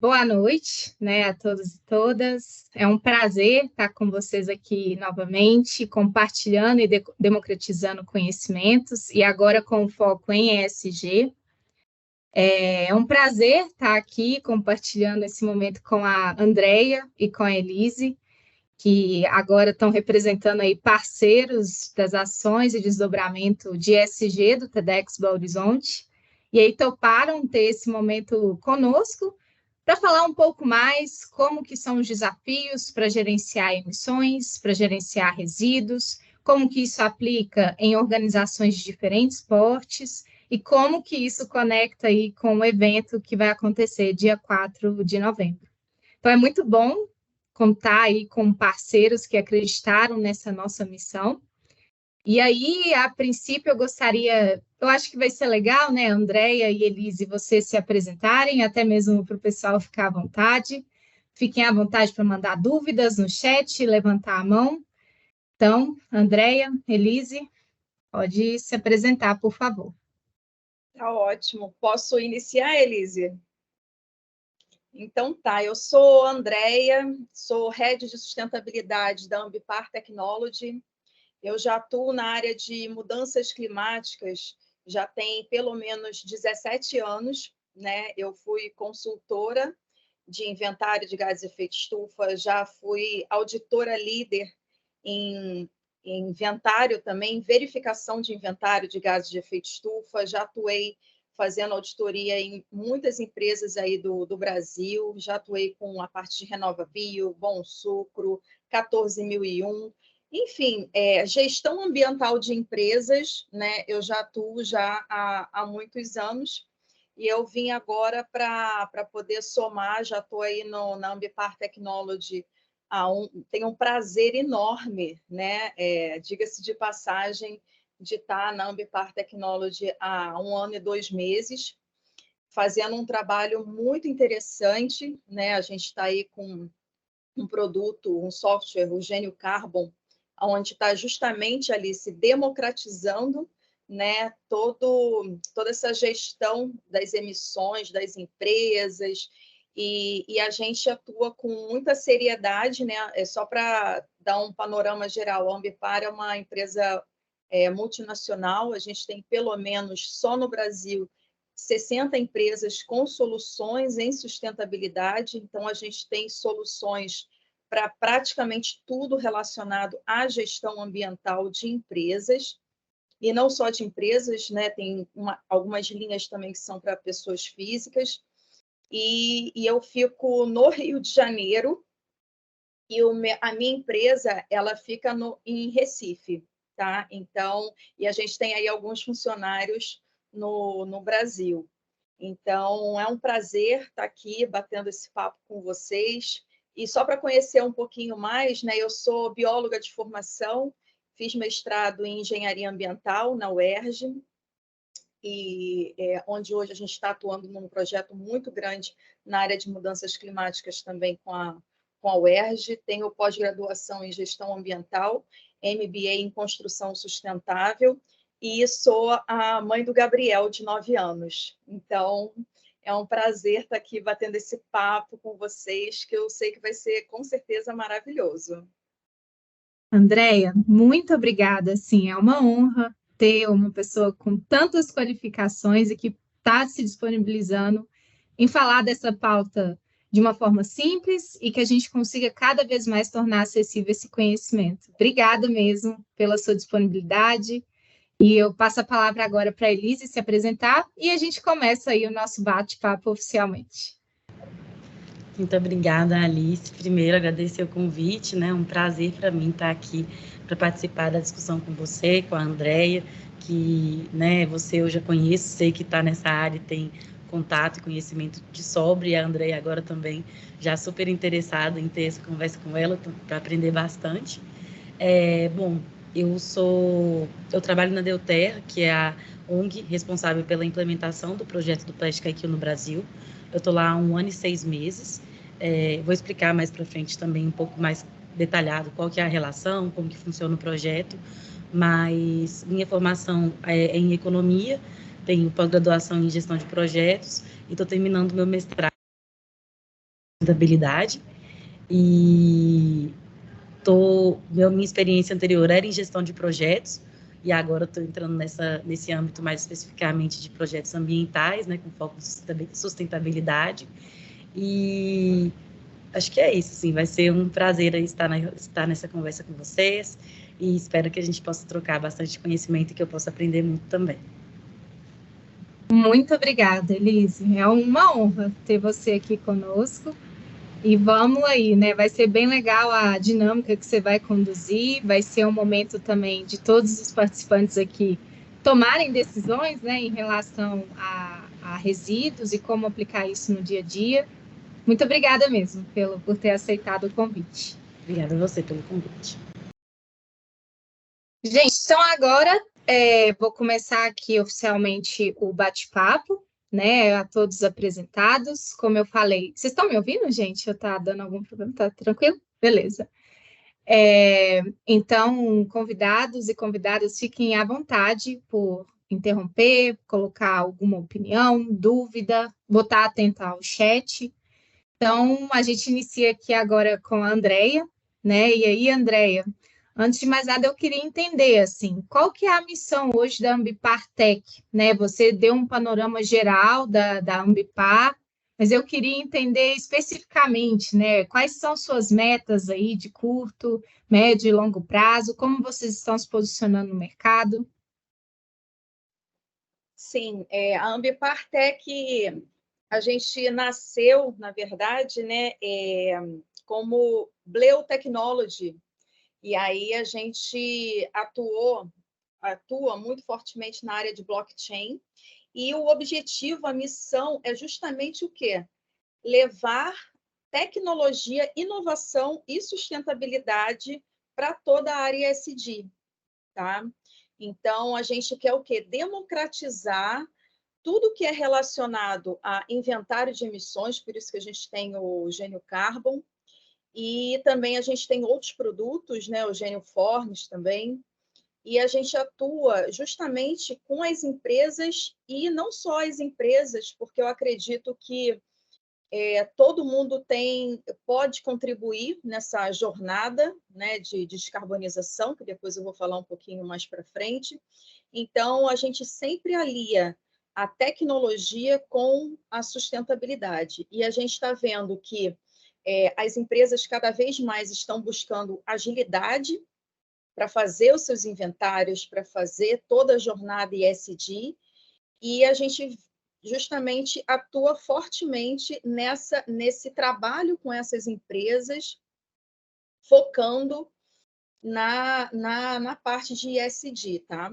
Boa noite, né, a todos e todas. É um prazer estar com vocês aqui novamente, compartilhando e democratizando conhecimentos, e agora com foco em ESG. É um prazer estar aqui compartilhando esse momento com a Andrea e com a Elise, que agora estão representando aí parceiros das ações e desdobramento de ESG do TEDx Belo Horizonte, e aí toparam ter esse momento conosco para falar um pouco mais como que são os desafios para gerenciar emissões, para gerenciar resíduos, como que isso aplica em organizações de diferentes portes e como que isso conecta aí com o evento que vai acontecer dia 4 de novembro. Então, é muito bom contar aí com parceiros que acreditaram nessa nossa missão. E aí, a princípio, eu acho que vai ser legal, né, Andréia e Elise, vocês se apresentarem, até mesmo para o pessoal ficar à vontade. Fiquem à vontade para mandar dúvidas no chat, levantar a mão. Então, Andréia, Elise, pode se apresentar, por favor. Tá ótimo. Posso iniciar, Elise? Então tá, eu sou Andréia, sou Head de Sustentabilidade da Ambipar Technology. Eu já atuo na área de mudanças climáticas já tem pelo menos 17 anos, né? Eu fui consultora de inventário de gases de efeito estufa, já fui auditora líder em inventário também, verificação de inventário de gases de efeito estufa, já atuei fazendo auditoria em muitas empresas aí do Brasil, já atuei com a parte de RenovaBio, Bom Sucro, 14001, enfim, gestão ambiental de empresas, né? Eu já atuo já há muitos anos, e eu vim agora para poder somar, já estou aí na Ambipar Technology, tenho um prazer enorme, né? Diga-se de passagem, de estar na Ambipar Technology há 1 ano e 2 meses, fazendo um trabalho muito interessante, né? A gente está aí com um produto, um software, o Gênio Carbon, onde está justamente ali se democratizando, né, toda essa gestão das emissões das empresas, e a gente atua com muita seriedade, né? Só para dar um panorama geral, a Ambipar é uma empresa multinacional, a gente tem pelo menos só no Brasil 60 empresas com soluções em sustentabilidade, então a gente tem soluções para praticamente tudo relacionado à gestão ambiental de empresas, e não só de empresas, né? Tem algumas linhas também que são para pessoas físicas, e eu fico no Rio de Janeiro, e a minha empresa ela fica em Recife, tá? Então, e a gente tem aí alguns funcionários no Brasil. Então, é um prazer estar aqui batendo esse papo com vocês. E só para conhecer um pouquinho mais, né, eu sou bióloga de formação, fiz mestrado em engenharia ambiental na UERJ, e onde hoje a gente está atuando num projeto muito grande na área de mudanças climáticas também com a UERJ. Tenho pós-graduação em gestão ambiental, MBA em construção sustentável, e sou a mãe do Gabriel, de 9 anos. Então, é um prazer estar aqui batendo esse papo com vocês, que eu sei que vai ser, com certeza, maravilhoso. Andréia, muito obrigada. Sim, é uma honra ter uma pessoa com tantas qualificações e que está se disponibilizando em falar dessa pauta de uma forma simples e que a gente consiga cada vez mais tornar acessível esse conhecimento. Obrigada mesmo pela sua disponibilidade. E eu passo a palavra agora para a Elise se apresentar e a gente começa aí o nosso bate-papo oficialmente. Muito obrigada, Alice. Primeiro, agradecer o convite, né? Um prazer para mim estar aqui para participar da discussão com você, com a Andréia, que, né, você eu já conheço, sei que está nessa área e tem contato e conhecimento de sobre, e a Andréia agora também já super interessada em ter essa conversa com ela para aprender bastante. Bom, eu trabalho na Deuter, que é a ONG responsável pela implementação do projeto do Plastic IQ no Brasil. Eu estou lá há 1 ano e 6 meses. Vou explicar mais para frente também um pouco mais detalhado qual que é a relação, como que funciona o projeto, mas minha formação é em economia, tenho pós-graduação em gestão de projetos e estou terminando meu mestrado sustentabilidade. E minha experiência anterior era em gestão de projetos, e agora estou entrando nesse âmbito mais especificamente de projetos ambientais, né, com foco em sustentabilidade. E acho que é isso, assim, vai ser um prazer estar nessa conversa com vocês, e espero que a gente possa trocar bastante conhecimento e que eu possa aprender muito também. Muito obrigada, Elise. É uma honra ter você aqui conosco. E vamos aí, né? Vai ser bem legal a dinâmica que você vai conduzir. Vai ser um momento também de todos os participantes aqui tomarem decisões, né, em relação a resíduos e como aplicar isso no dia a dia. Muito obrigada mesmo por ter aceitado o convite. Obrigada a você pelo convite. Gente, então agora vou começar aqui oficialmente o bate-papo, né, a todos apresentados. Como eu falei, vocês estão me ouvindo, gente? Eu tá dando algum problema? Tá tranquilo? Beleza. Então, convidados e convidadas, fiquem à vontade por interromper, colocar alguma opinião, dúvida, vou estar atenta ao chat. Então, a gente inicia aqui agora com a Andreia, né? E aí, Andreia, antes de mais nada, eu queria entender, assim, qual que é a missão hoje da Ambipar Tech, né? Você deu um panorama geral da Ambipar, mas eu queria entender especificamente, né? Quais são suas metas aí de curto, médio e longo prazo, como vocês estão se posicionando no mercado? Sim, a Ambipar Tech, a gente nasceu, na verdade, né, como Bleu Technology, e aí a gente atua muito fortemente na área de blockchain, e o objetivo, a missão é justamente o quê? Levar tecnologia, inovação e sustentabilidade para toda a área ESG, tá? Então, a gente quer o quê? Democratizar tudo que é relacionado a inventário de emissões, por isso que a gente tem o Gênio Carbon, e também a gente tem outros produtos, né, o Gênio Forms também, e a gente atua justamente com as empresas, e não só as empresas, porque eu acredito que todo mundo pode contribuir nessa jornada, né, de descarbonização, que depois eu vou falar um pouquinho mais para frente. Então, a gente sempre alia a tecnologia com a sustentabilidade. E a gente está vendo que as empresas cada vez mais estão buscando agilidade para fazer os seus inventários, para fazer toda a jornada ESG, e a gente justamente atua fortemente nesse trabalho com essas empresas, focando na parte de ESG, tá?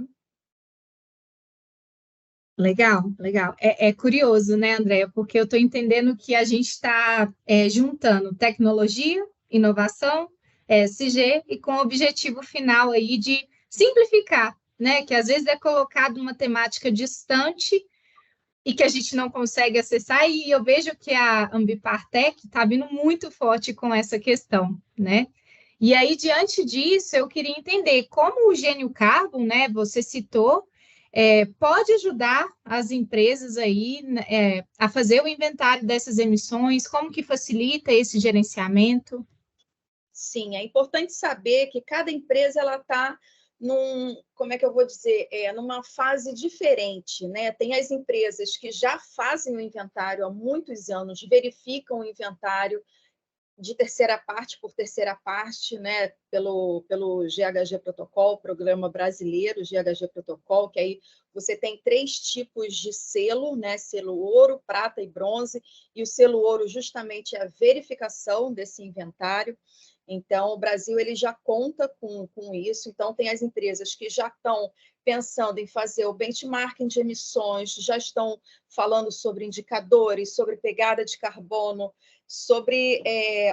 Legal, legal. É curioso, né, Andréia? Porque eu estou entendendo que a gente está juntando tecnologia, inovação, SG, e com o objetivo final aí de simplificar, né? Que às vezes é colocado uma temática distante e que a gente não consegue acessar, e eu vejo que a Ambipar Tech está vindo muito forte com essa questão, né? E aí, diante disso, eu queria entender como o Gênio Carbon, né, você citou, pode ajudar as empresas aí a fazer o inventário dessas emissões, como que facilita esse gerenciamento? Sim, é importante saber que cada empresa ela está como é que eu vou dizer, numa fase diferente, né? Tem as empresas que já fazem o inventário há muitos anos, verificam o inventário de terceira parte por terceira parte, né, pelo GHG Protocol, Programa Brasileiro GHG Protocol, que aí você tem 3 tipos de selo, né, selo ouro, prata e bronze, e o selo ouro justamente é a verificação desse inventário. Então, o Brasil ele já conta com isso. Então, tem as empresas que já estão pensando em fazer o benchmarking de emissões, já estão falando sobre indicadores, sobre pegada de carbono, sobre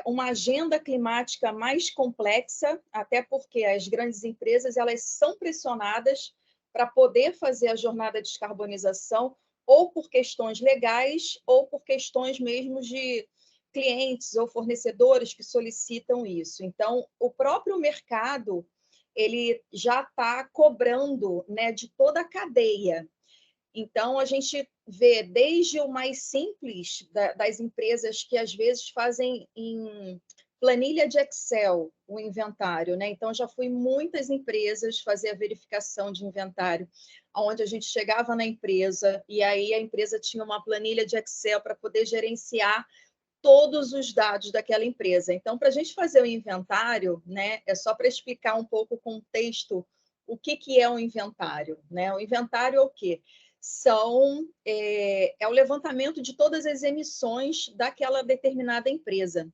uma agenda climática mais complexa, até porque as grandes empresas elas são pressionadas para poder fazer a jornada de descarbonização, ou por questões legais, ou por questões mesmo de clientes ou fornecedores que solicitam isso. Então, o próprio mercado ele já está cobrando, né, de toda a cadeia. Então, a gente vê desde o mais simples das empresas que, às vezes, fazem em planilha de Excel o inventário, né? Então, já fui em muitas empresas fazer a verificação de inventário, onde a gente chegava na empresa e aí a empresa tinha uma planilha de Excel para poder gerenciar todos os dados daquela empresa. Então, para a gente fazer o inventário, né, é só para explicar um pouco o contexto, o que é um inventário, né? O inventário é o quê? É o levantamento de todas as emissões daquela determinada empresa.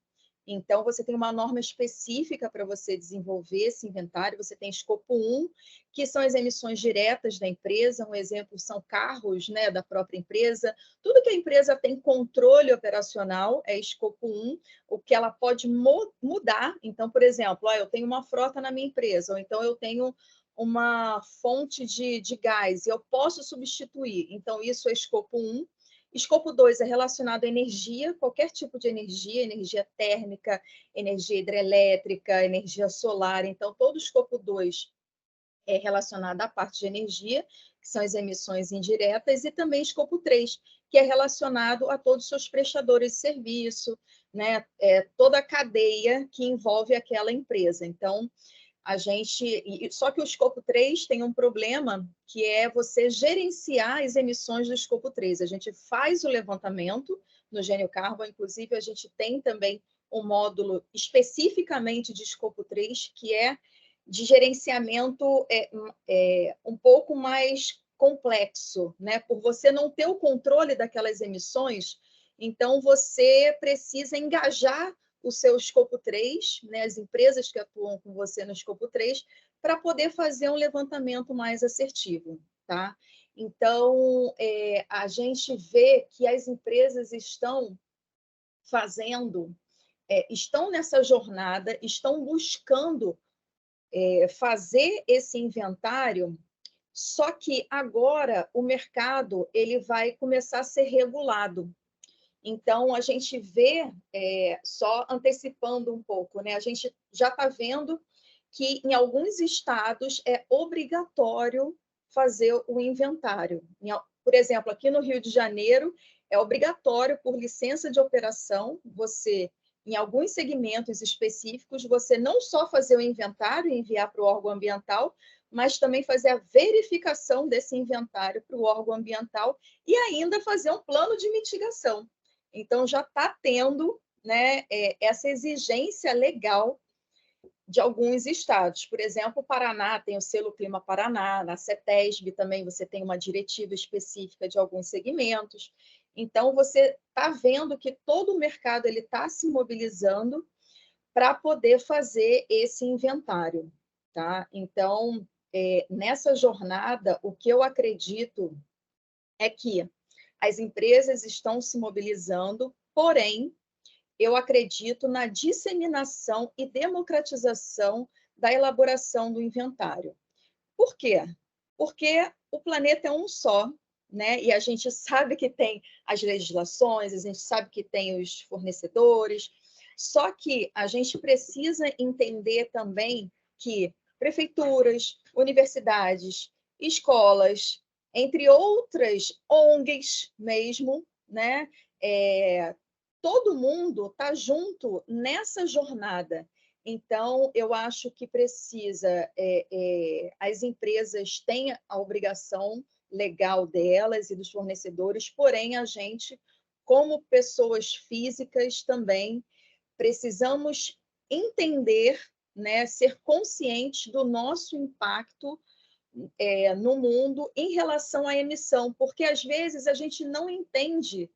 Então, você tem uma norma específica para você desenvolver esse inventário. Você tem escopo 1, que são as emissões diretas da empresa. Um exemplo são carros, né, da própria empresa. Tudo que a empresa tem controle operacional é escopo 1, o que ela pode mudar. Então, por exemplo, eu tenho uma frota na minha empresa, ou então eu tenho uma fonte de gás e eu posso substituir. Então, isso é escopo 1. Escopo 2 é relacionado à energia, qualquer tipo de energia, energia térmica, energia hidrelétrica, energia solar. Então, todo o escopo 2 é relacionado à parte de energia, que são as emissões indiretas, e também escopo 3, que é relacionado a todos os seus prestadores de serviço, né? Toda a cadeia que envolve aquela empresa. Então, só que o escopo 3 tem um problema, que é você gerenciar as emissões do escopo 3. A gente faz o levantamento no Gênio Carbon, inclusive a gente tem também um módulo especificamente de escopo 3, que é de gerenciamento um pouco mais complexo, né? Por você não ter o controle daquelas emissões, então você precisa engajar o seu escopo 3, né, as empresas que atuam com você no escopo 3, para poder fazer um levantamento mais assertivo. Tá? Então, a gente vê que as empresas estão fazendo, estão nessa jornada, estão buscando fazer esse inventário, só que agora o mercado ele vai começar a ser regulado. Então, a gente vê, só antecipando um pouco, né? A gente já está vendo que em alguns estados é obrigatório fazer o inventário. Por exemplo, aqui no Rio de Janeiro, é obrigatório, por licença de operação, você, em alguns segmentos específicos, você não só fazer o inventário e enviar para o órgão ambiental, mas também fazer a verificação desse inventário para o órgão ambiental e ainda fazer um plano de mitigação. Então, já está tendo, né, essa exigência legal de alguns estados. Por exemplo, o Paraná tem o selo Clima Paraná, na CETESB também você tem uma diretiva específica de alguns segmentos. Então, você está vendo que todo o mercado está se mobilizando para poder fazer esse inventário. Tá? Então, nessa jornada, o que eu acredito é que as empresas estão se mobilizando, porém, eu acredito na disseminação e democratização da elaboração do inventário. Por quê? Porque o planeta é um só, né? E a gente sabe que tem as legislações, a gente sabe que tem os fornecedores, só que a gente precisa entender também que prefeituras, universidades, escolas, entre outras ONGs mesmo, né? Todo mundo está junto nessa jornada. Então, eu acho que precisa, as empresas têm a obrigação legal delas e dos fornecedores, porém, a gente, como pessoas físicas também, precisamos entender, né, ser conscientes do nosso impacto no mundo em relação à emissão, porque às vezes a gente não entende.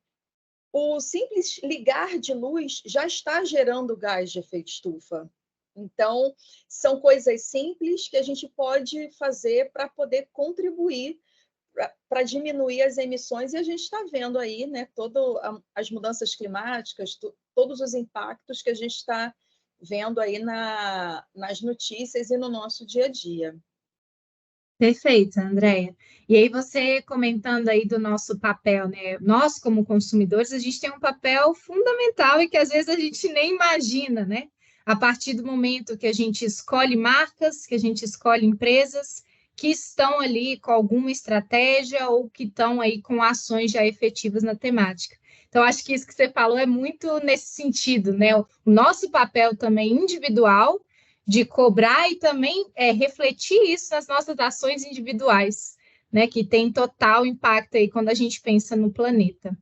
O simples ligar de luz já está gerando gás de efeito estufa. Então, são coisas simples que a gente pode fazer para poder contribuir para diminuir as emissões, e a gente está vendo aí, né, todas as mudanças climáticas, todos os impactos que a gente está vendo aí nas notícias e no nosso dia a dia. Perfeito, Andréia. E aí você comentando aí do nosso papel, né? Nós, como consumidores, a gente tem um papel fundamental e que às vezes a gente nem imagina, né? A partir do momento que a gente escolhe marcas, que a gente escolhe empresas que estão ali com alguma estratégia ou que estão aí com ações já efetivas na temática. Então, acho que isso que você falou é muito nesse sentido, né? O nosso papel também individual de cobrar e também refletir isso nas nossas ações individuais, né? Que tem total impacto aí quando a gente pensa no planeta.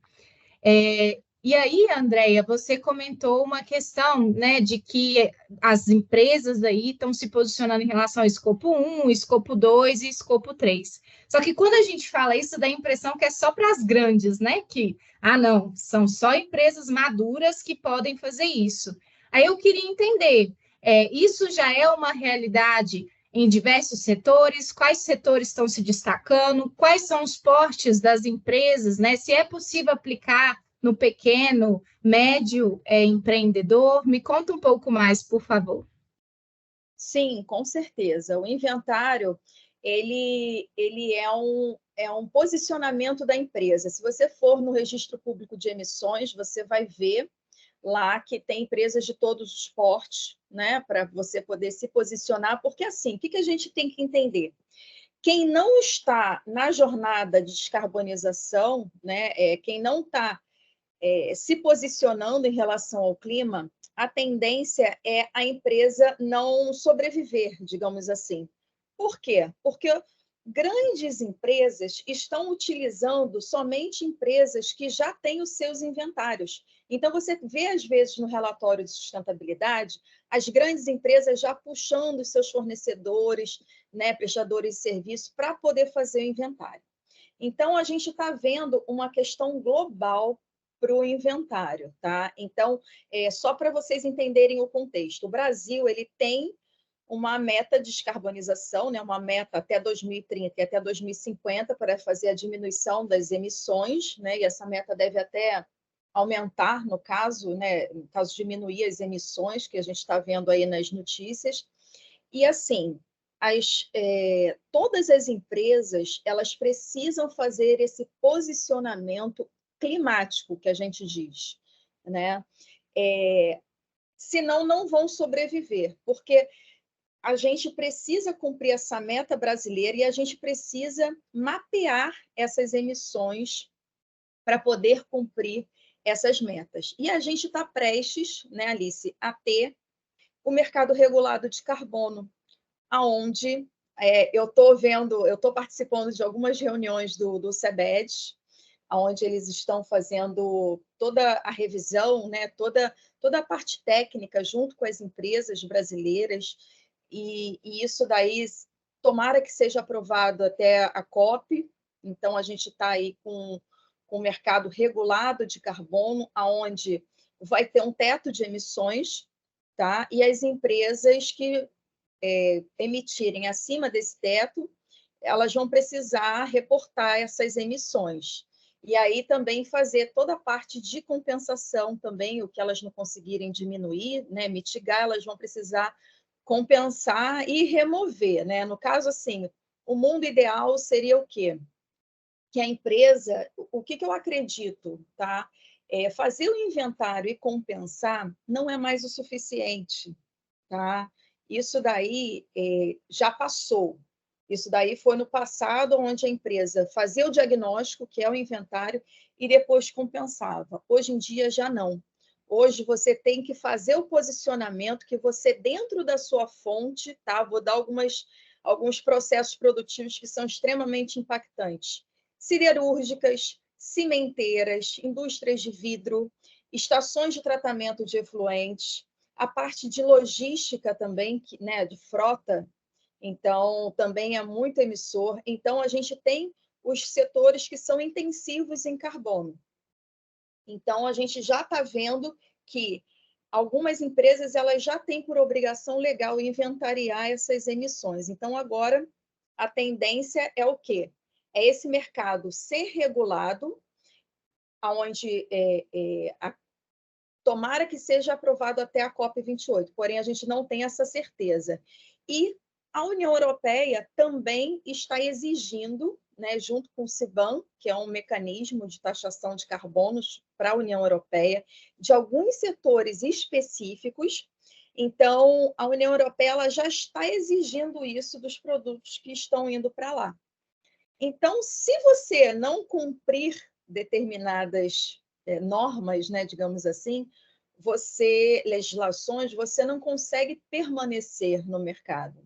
E aí, Andréia, você comentou uma questão, né, de que as empresas aí estão se posicionando em relação ao escopo 1, escopo 2 e escopo 3. Só que quando a gente fala isso, dá a impressão que é só para as grandes, né? Que, não, são só empresas maduras que podem fazer isso. Aí eu queria entender, isso já é uma realidade em diversos setores? Quais setores estão se destacando? Quais são os portes das empresas, né? Se é possível aplicar no pequeno, médio empreendedor? Me conta um pouco mais, por favor. Sim, com certeza. O inventário, ele é um posicionamento da empresa. Se você for no registro público de emissões, você vai ver lá que tem empresas de todos os portes, né, para você poder se posicionar, porque assim, o que a gente tem que entender? Quem não está na jornada de descarbonização, né, quem não está se posicionando em relação ao clima, a tendência é a empresa não sobreviver, digamos assim. Por quê? Porque grandes empresas estão utilizando somente empresas que já têm os seus inventários. Então, você vê, às vezes, no relatório de sustentabilidade, as grandes empresas já puxando os seus fornecedores, né, prestadores de serviço, para poder fazer o inventário. Então, a gente está vendo uma questão global para o inventário, tá? Então, só para vocês entenderem o contexto, o Brasil ele tem uma meta de descarbonização, né? Uma meta até 2030 e até 2050 para fazer a diminuição das emissões, né? E essa meta deve até aumentar, no caso, né? No caso, diminuir as emissões que a gente está vendo aí nas notícias. E assim, todas as empresas elas precisam fazer esse posicionamento climático que a gente diz, né? Senão não vão sobreviver, porque a gente precisa cumprir essa meta brasileira e a gente precisa mapear essas emissões para poder cumprir essas metas. E a gente está prestes, né, Alice, a ter o mercado regulado de carbono, aonde eu estou participando de algumas reuniões do CEBED, onde eles estão fazendo toda a revisão, né, toda a parte técnica junto com as empresas brasileiras, e isso daí, tomara que seja aprovado até a COP. Então, a gente está aí com o mercado regulado de carbono, aonde vai ter um teto de emissões, tá? E as empresas que emitirem acima desse teto, elas vão precisar reportar essas emissões. E aí também fazer toda a parte de compensação também, o que elas não conseguirem diminuir, né, mitigar, elas vão precisar compensar e remover, né? No caso, assim, o mundo ideal seria o quê? Que a empresa, o que eu acredito, tá? Fazer o inventário e compensar não é mais o suficiente, tá? Isso daí já passou. Isso daí foi no passado, onde a empresa fazia o diagnóstico, que é o inventário, e depois compensava. Hoje em dia já não. Hoje você tem que fazer o posicionamento que você, dentro da sua fonte, tá? Vou dar alguns processos produtivos que são extremamente impactantes. Siderúrgicas, cimenteiras, indústrias de vidro, estações de tratamento de efluentes, a parte de logística também, né, de frota, então também é muito emissor. Então, a gente tem os setores que são intensivos em carbono. Então, a gente já está vendo que algumas empresas elas já têm por obrigação legal inventariar essas emissões. Então, agora, a tendência é o quê? É esse mercado ser regulado, onde tomara que seja aprovado até a COP28, porém a gente não tem essa certeza. E a União Europeia também está exigindo, né, junto com o CBAM, que é um mecanismo de taxação de carbonos para a União Europeia, de alguns setores específicos. Então, a União Europeia ela já está exigindo isso dos produtos que estão indo para lá. Então, se você não cumprir determinadas normas, né, digamos assim, legislações, você não consegue permanecer no mercado.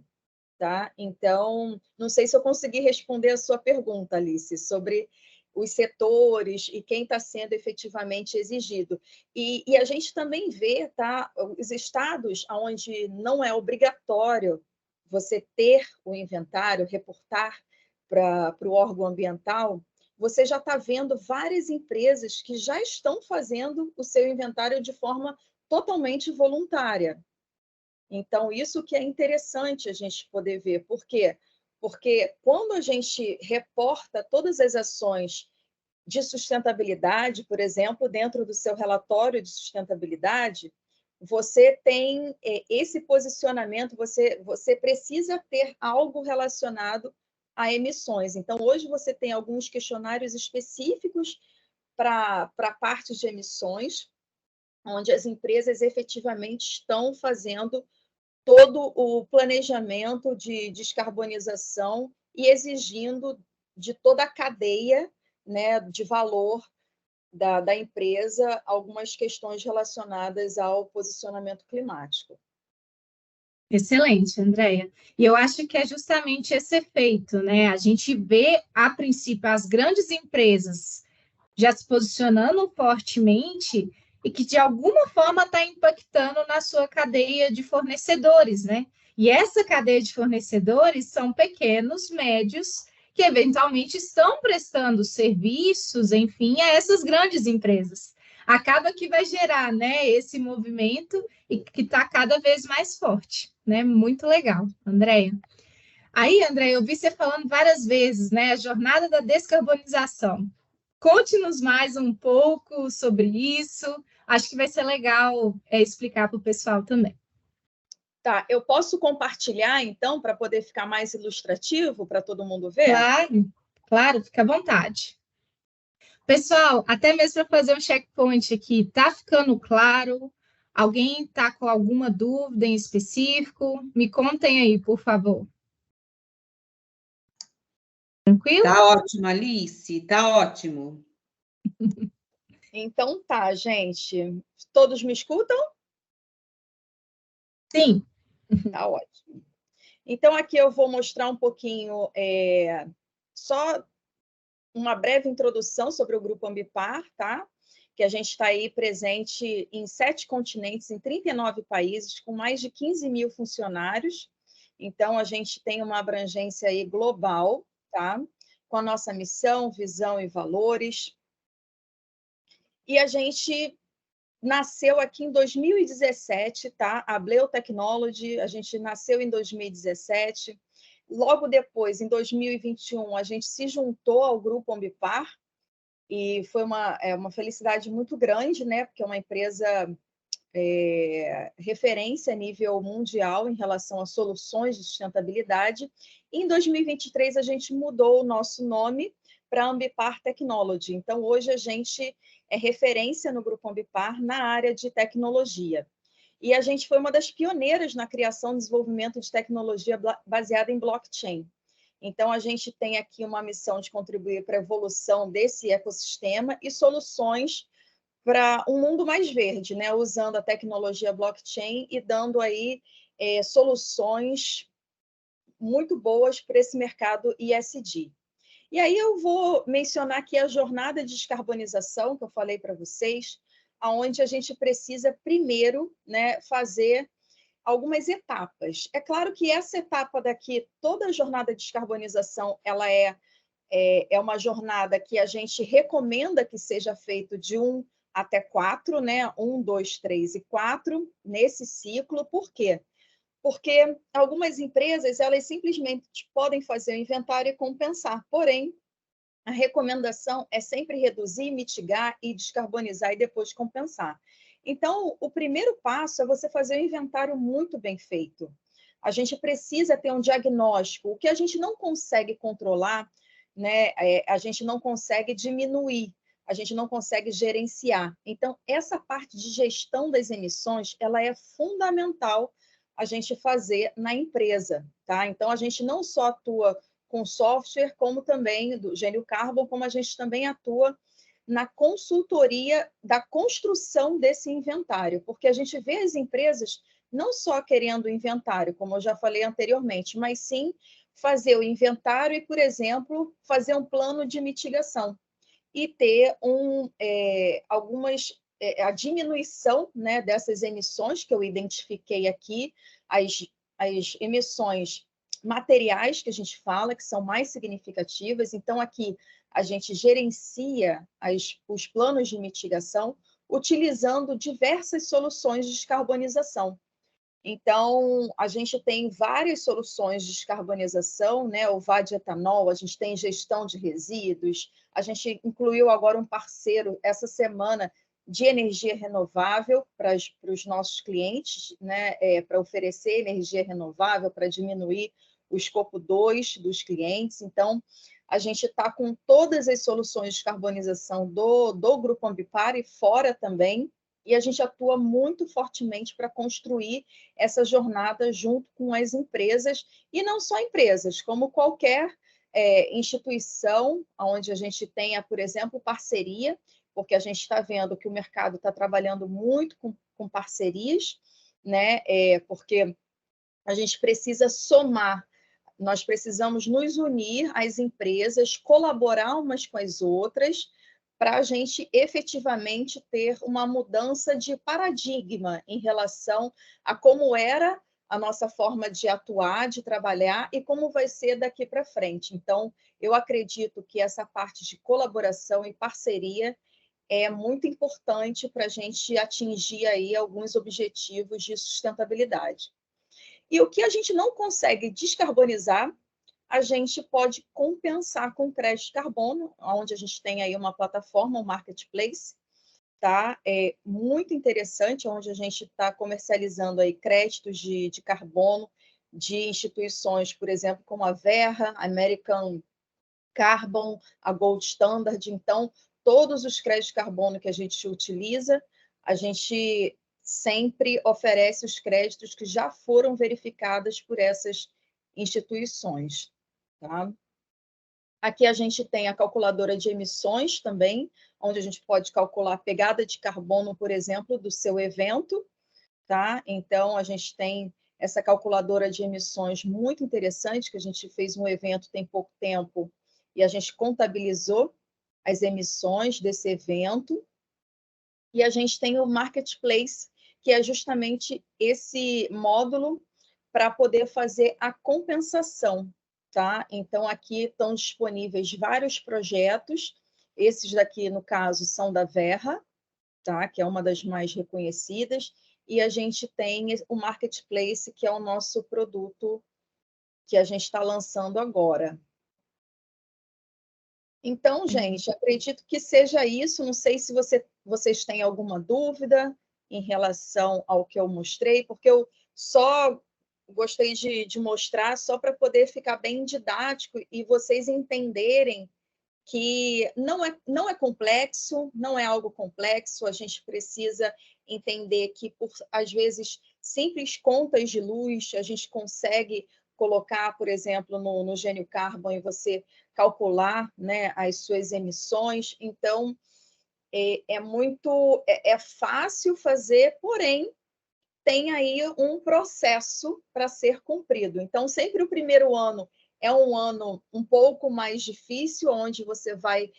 Tá? Então, não sei se eu consegui responder a sua pergunta, Alice, sobre os setores e quem está sendo efetivamente exigido. E a gente também vê, tá, os estados onde não é obrigatório você ter o inventário, reportar para o órgão ambiental, você já está vendo várias empresas que já estão fazendo o seu inventário de forma totalmente voluntária. Então, isso que é interessante a gente poder ver. Por quê? Porque quando a gente reporta todas as ações de sustentabilidade, por exemplo, dentro do seu relatório de sustentabilidade, você tem esse posicionamento, você precisa ter algo relacionado a emissões. Então, hoje você tem alguns questionários específicos para a parte de emissões, onde as empresas efetivamente estão fazendo todo o planejamento de descarbonização e exigindo de toda a cadeia, né, de valor da empresa algumas questões relacionadas ao posicionamento climático. Excelente, Andréia. E eu acho que é justamente esse efeito, né? A gente vê, a princípio, as grandes empresas já se posicionando fortemente e que, de alguma forma, está impactando na sua cadeia de fornecedores, né? E essa cadeia de fornecedores são pequenos, médios, que eventualmente estão prestando serviços, enfim, a essas grandes empresas. Acaba que vai gerar, né, esse movimento e que está cada vez mais forte, né? Muito legal, Andréia. Aí, Andréia, eu vi você falando várias vezes, né, a jornada da descarbonização. Conte-nos mais um pouco sobre isso. Acho que vai ser legal explicar para o pessoal também. Tá, eu posso compartilhar, então, para poder ficar mais ilustrativo, para todo mundo ver? Claro, claro, fica à vontade. Pessoal, até mesmo para fazer um checkpoint aqui, tá ficando claro? Alguém está com alguma dúvida em específico? Me contem aí, por favor. Tranquilo? Tá ótimo, Alice, tá ótimo. Então tá, gente. Todos me escutam? Sim. Tá ótimo. Então, aqui eu vou mostrar um pouquinho, só uma breve introdução sobre o Grupo Ambipar, tá? Que a gente está aí presente em 7 continentes, em 39 países, com mais de 15 mil funcionários. Então, a gente tem uma abrangência aí global, tá? Com a nossa missão, visão e valores. E a gente nasceu aqui em 2017, tá? A Bleu Technology, a gente nasceu em 2017. Logo depois, em 2021, a gente se juntou ao Grupo Ambipar e foi uma felicidade muito grande, né? Porque é uma empresa referência a nível mundial em relação a soluções de sustentabilidade. E em 2023, a gente mudou o nosso nome para Ambipar Technology. Então, hoje a gente é referência no Grupo Ambipar na área de tecnologia. E a gente foi uma das pioneiras na criação e desenvolvimento de tecnologia baseada em blockchain. Então, a gente tem aqui uma missão de contribuir para a evolução desse ecossistema e soluções para um mundo mais verde, né? Usando a tecnologia blockchain e dando aí soluções muito boas para esse mercado ESG. E aí eu vou mencionar aqui a jornada de descarbonização que eu falei para vocês, aonde a gente precisa primeiro, né, fazer algumas etapas. É claro que essa etapa daqui, toda a jornada de descarbonização, ela é uma jornada que a gente recomenda que seja feito de 1 até 4, né? 1, 2, 3 e 4 nesse ciclo. Por quê? Porque algumas empresas, elas simplesmente podem fazer o inventário e compensar. Porém, a recomendação é sempre reduzir, mitigar e descarbonizar e depois compensar. Então, o primeiro passo é você fazer um inventário muito bem feito. A gente precisa ter um diagnóstico. O que a gente não consegue controlar, né, a gente não consegue diminuir, a gente não consegue gerenciar. Então, essa parte de gestão das emissões, ela é fundamental a gente fazer na empresa, tá? Então, a gente não só atua com software, como também do Gênio Carbon, como a gente também atua na consultoria da construção desse inventário, porque a gente vê as empresas não só querendo o inventário, como eu já falei anteriormente, mas sim fazer o inventário e, por exemplo, fazer um plano de mitigação e ter a diminuição, né, dessas emissões que eu identifiquei aqui, as emissões materiais que a gente fala, que são mais significativas. Então, aqui a gente gerencia os planos de mitigação utilizando diversas soluções de descarbonização. Então, a gente tem várias soluções de descarbonização, né? O VAD etanol, a gente tem gestão de resíduos, a gente incluiu agora um parceiro essa semana de energia renovável para os nossos clientes, né? Para oferecer energia renovável, para diminuir o escopo 2 dos clientes. Então, a gente está com todas as soluções de descarbonização do Grupo Ambipar e fora também, e a gente atua muito fortemente para construir essa jornada junto com as empresas, e não só empresas, como qualquer instituição onde a gente tenha, por exemplo, parceria, porque a gente está vendo que o mercado está trabalhando muito com parcerias, né? Porque a gente precisa somar, nós precisamos nos unir às empresas, colaborar umas com as outras, para a gente efetivamente ter uma mudança de paradigma em relação a como era a nossa forma de atuar, de trabalhar e como vai ser daqui para frente. Então, eu acredito que essa parte de colaboração e parceria é muito importante para a gente atingir aí alguns objetivos de sustentabilidade. E o que a gente não consegue descarbonizar, a gente pode compensar com crédito de carbono, onde a gente tem aí uma plataforma, um marketplace, tá? É muito interessante, onde a gente está comercializando aí créditos de carbono de instituições, por exemplo, como a Verra, American Carbon, a Gold Standard. Então, todos os créditos de carbono que a gente utiliza, a gente sempre oferece os créditos que já foram verificados por essas instituições. Tá? Aqui a gente tem a calculadora de emissões também, onde a gente pode calcular a pegada de carbono, por exemplo, do seu evento. Tá? Então, a gente tem essa calculadora de emissões muito interessante, que a gente fez um evento tem pouco tempo, e a gente contabilizou as emissões desse evento. E a gente tem o Marketplace, que é justamente esse módulo para poder fazer a compensação. Tá? Então, aqui estão disponíveis vários projetos. Esses daqui, no caso, são da Verra, tá? Que é uma das mais reconhecidas. E a gente tem o Marketplace, que é o nosso produto que a gente está lançando agora. Então, gente, acredito que seja isso. Não sei se vocês têm alguma dúvida em relação ao que eu mostrei, porque eu só gostei de mostrar só para poder ficar bem didático e vocês entenderem que não é complexo, não é algo complexo, a gente precisa entender que, por, às vezes, simples contas de luz, a gente consegue colocar, por exemplo, no Gênio Carbon e você calcular, né, as suas emissões. Então, é fácil fazer, porém, tem aí um processo para ser cumprido. Então, sempre o primeiro ano é um ano um pouco mais difícil, onde você vai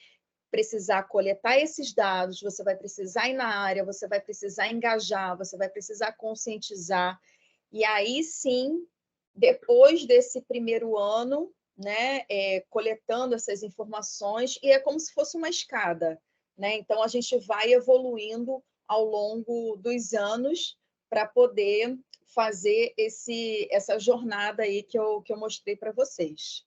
precisar coletar esses dados, você vai precisar ir na área, você vai precisar engajar, você vai precisar conscientizar. E aí sim, depois desse primeiro ano, né, coletando essas informações, e é como se fosse uma escada, né? Então, a gente vai evoluindo ao longo dos anos para poder fazer essa jornada aí que eu mostrei para vocês.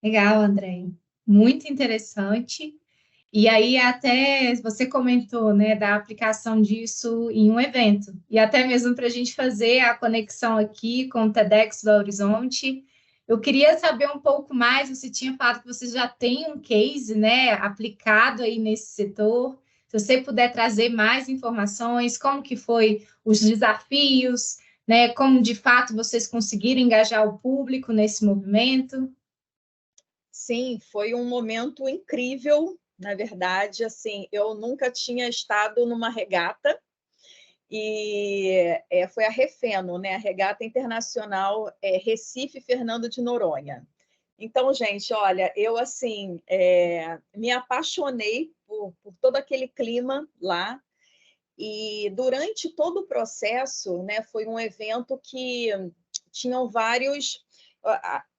Legal, André. Muito interessante. E aí até você comentou, né, da aplicação disso em um evento. E até mesmo para a gente fazer a conexão aqui com o TEDx do Horizonte, Eu queria saber um pouco mais, você tinha falado que você já tem um case, né, aplicado aí nesse setor. Se você puder trazer mais informações, como que foi os desafios, né, como de fato vocês conseguiram engajar o público nesse movimento? Sim, foi um momento incrível, na verdade, assim, eu nunca tinha estado numa regata, e foi a Refeno, né? A Regata Internacional Recife Fernando de Noronha. Então, gente, olha, eu assim me apaixonei por todo aquele clima lá, e durante todo o processo, né, foi um evento que tinham vários.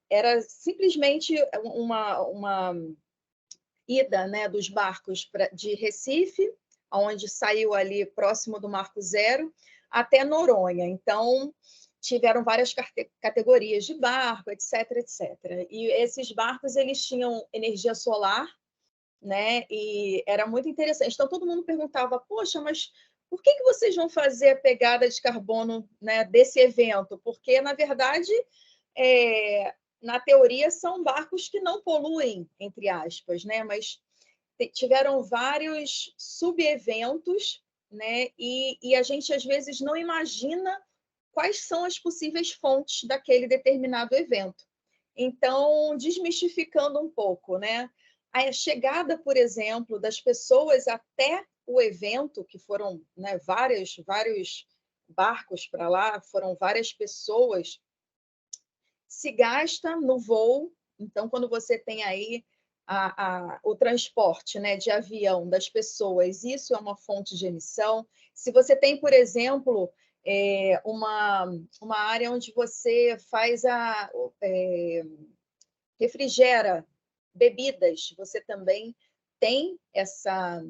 Era simplesmente uma ida, né, dos barcos de Recife, onde saiu ali próximo do Marco Zero, até Noronha. Então, tiveram várias categorias de barco, etc, etc. E esses barcos, eles tinham energia solar, né? E era muito interessante. Então, todo mundo perguntava, poxa, mas por que vocês vão fazer a pegada de carbono, né, desse evento? Porque, na verdade, na teoria, são barcos que não poluem, entre aspas, né? Mas tiveram vários subeventos, né? E a gente, às vezes, não imagina quais são as possíveis fontes daquele determinado evento. Então, desmistificando um pouco, né? A chegada, por exemplo, das pessoas até o evento, que foram, né, vários barcos para lá, foram várias pessoas, se gasta no voo. Então, quando você tem aí o transporte, né, de avião das pessoas, isso é uma fonte de emissão. Se você tem, por exemplo, uma área onde você faz refrigera bebidas, você também tem essa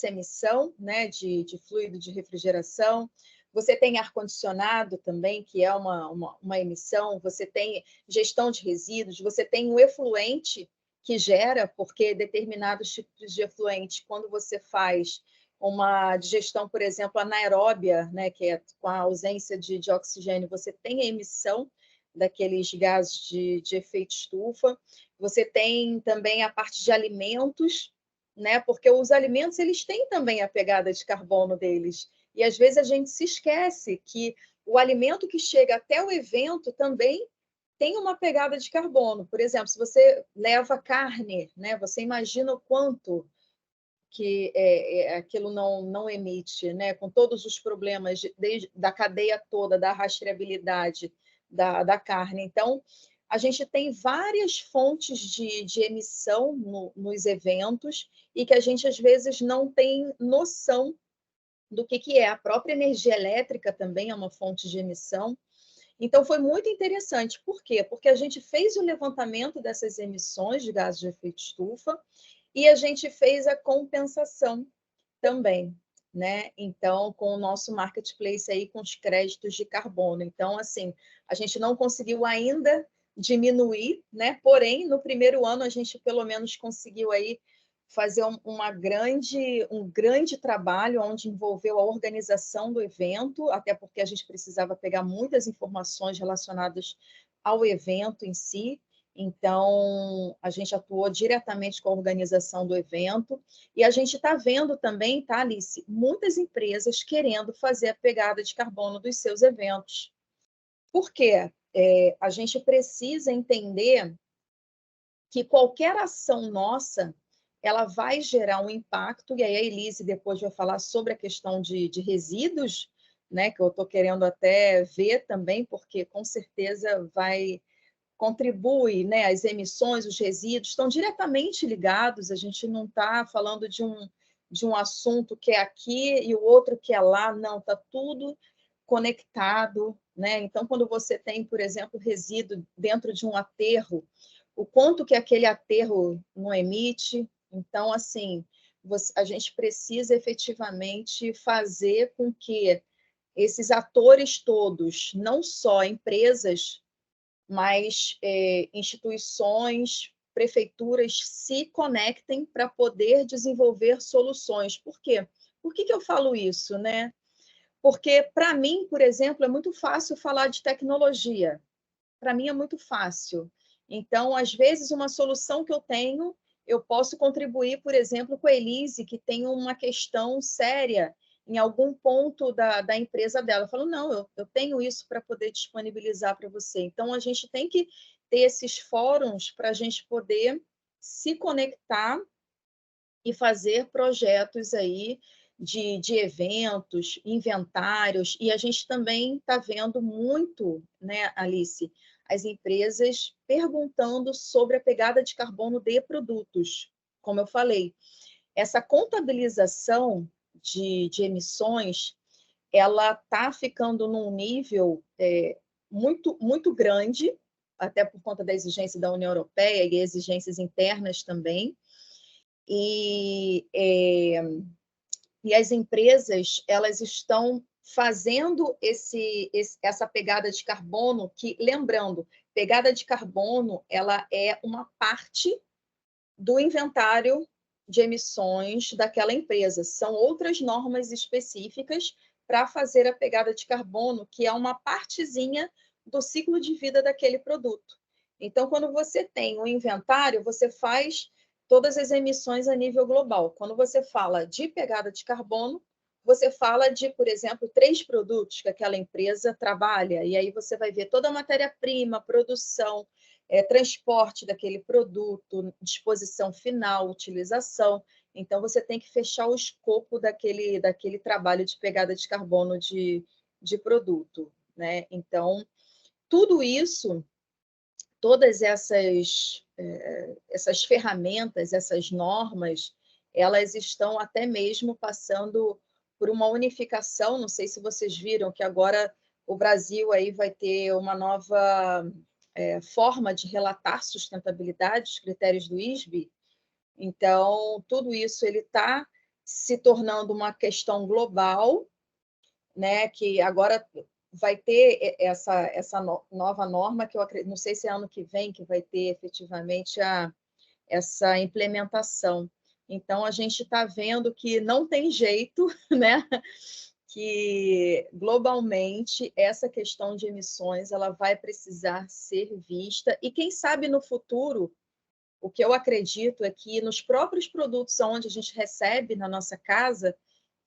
emissão, né, de fluido de refrigeração. Você tem ar-condicionado também, que é uma emissão. Você tem gestão de resíduos. Você tem o efluente que gera, porque determinados tipos de efluente, quando você faz uma digestão, por exemplo, anaeróbia, né, que é com a ausência de oxigênio, você tem a emissão daqueles gases de efeito estufa. Você tem também a parte de alimentos, né? Porque os alimentos, eles têm também a pegada de carbono deles. E às vezes a gente se esquece que o alimento que chega até o evento também tem uma pegada de carbono. Por exemplo, se você leva carne, né? Você imagina o quanto que aquilo não emite, né? Com todos os problemas da cadeia toda, da rastreabilidade da carne. Então, a gente tem várias fontes de emissão nos eventos, e que a gente, às vezes, não tem noção do que é. A própria energia elétrica também é uma fonte de emissão. Então, foi muito interessante. Por quê? Porque a gente fez o levantamento dessas emissões de gases de efeito estufa, e a gente fez a compensação também, né? Então, com o nosso marketplace aí, com os créditos de carbono. Então, assim, a gente não conseguiu ainda diminuir, né? Porém, no primeiro ano, a gente pelo menos conseguiu aí fazer um grande trabalho, onde envolveu a organização do evento, até porque a gente precisava pegar muitas informações relacionadas ao evento em si. Então, a gente atuou diretamente com a organização do evento, e a gente está vendo também, tá, Alice, muitas empresas querendo fazer a pegada de carbono dos seus eventos. Por quê? A gente precisa entender que qualquer ação nossa, ela vai gerar um impacto, e aí a Elise depois vai falar sobre a questão de resíduos, né, que eu estou querendo até ver também, porque com certeza contribui, né, as emissões, os resíduos estão diretamente ligados. A gente não está falando de um assunto que é aqui e o outro que é lá, não, está tudo conectado, né? Então, quando você tem, por exemplo, resíduo dentro de um aterro, o quanto que aquele aterro não emite. Então, assim, a gente precisa efetivamente fazer com que esses atores todos, não só empresas, mas instituições, prefeituras, se conectem para poder desenvolver soluções. Por quê? Por que eu falo isso, né? Porque, para mim, por exemplo, é muito fácil falar de tecnologia. Para mim é muito fácil. Então, às vezes, uma solução que eu tenho, eu posso contribuir, por exemplo, com a Elise, que tem uma questão séria em algum ponto da empresa dela. Eu falo, não, eu tenho isso para poder disponibilizar para você. Então, a gente tem que ter esses fóruns para a gente poder se conectar e fazer projetos aí de eventos, inventários, e a gente também está vendo muito, né, Alice, as empresas perguntando sobre a pegada de carbono de produtos. Como eu falei, essa contabilização de emissões, ela está ficando num nível muito grande, até por conta da exigência da União Europeia e exigências internas também, e as empresas, elas estão fazendo essa pegada de carbono, que, lembrando, pegada de carbono, ela é uma parte do inventário de emissões daquela empresa. São outras normas específicas para fazer a pegada de carbono, que é uma partezinha do ciclo de vida daquele produto. Então, quando você tem um inventário, você faz todas as emissões a nível global. Quando você fala de pegada de carbono, você fala de, por exemplo, 3 produtos que aquela empresa trabalha, e aí você vai ver toda a matéria-prima, produção, transporte daquele produto, disposição final, utilização. Então, você tem que fechar o escopo daquele trabalho de pegada de carbono de produto, né? Então, tudo isso, todas essas ferramentas, essas normas, elas estão até mesmo passando por uma unificação. Não sei se vocês viram que agora o Brasil aí vai ter uma nova forma de relatar sustentabilidade, os critérios do ISB. Então, tudo isso ele está se tornando uma questão global, né, que agora vai ter essa nova norma, que eu não sei se é ano que vem que vai ter efetivamente essa implementação. Então, a gente está vendo que não tem jeito, né, que globalmente essa questão de emissões ela vai precisar ser vista, e quem sabe no futuro, o que eu acredito é que nos próprios produtos onde a gente recebe na nossa casa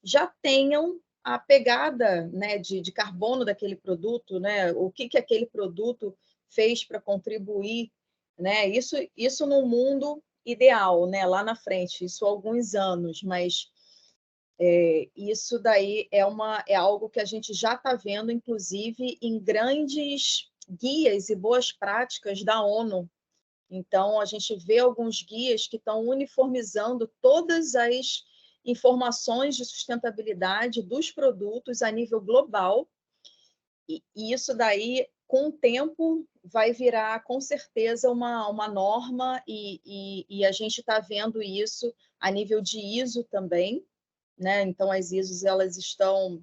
já tenham a pegada, né, de carbono daquele produto, né, o que aquele produto fez para contribuir, né, isso no mundo ideal, né, lá na frente, isso há alguns anos, mas isso daí é algo que a gente já está vendo, inclusive, em grandes guias e boas práticas da ONU. Então, a gente vê alguns guias que estão uniformizando todas as informações de sustentabilidade dos produtos a nível global, e isso daí, com o tempo, vai virar, com certeza, uma norma, e a gente está vendo isso a nível de ISO também, né? Então, as ISOs, elas estão...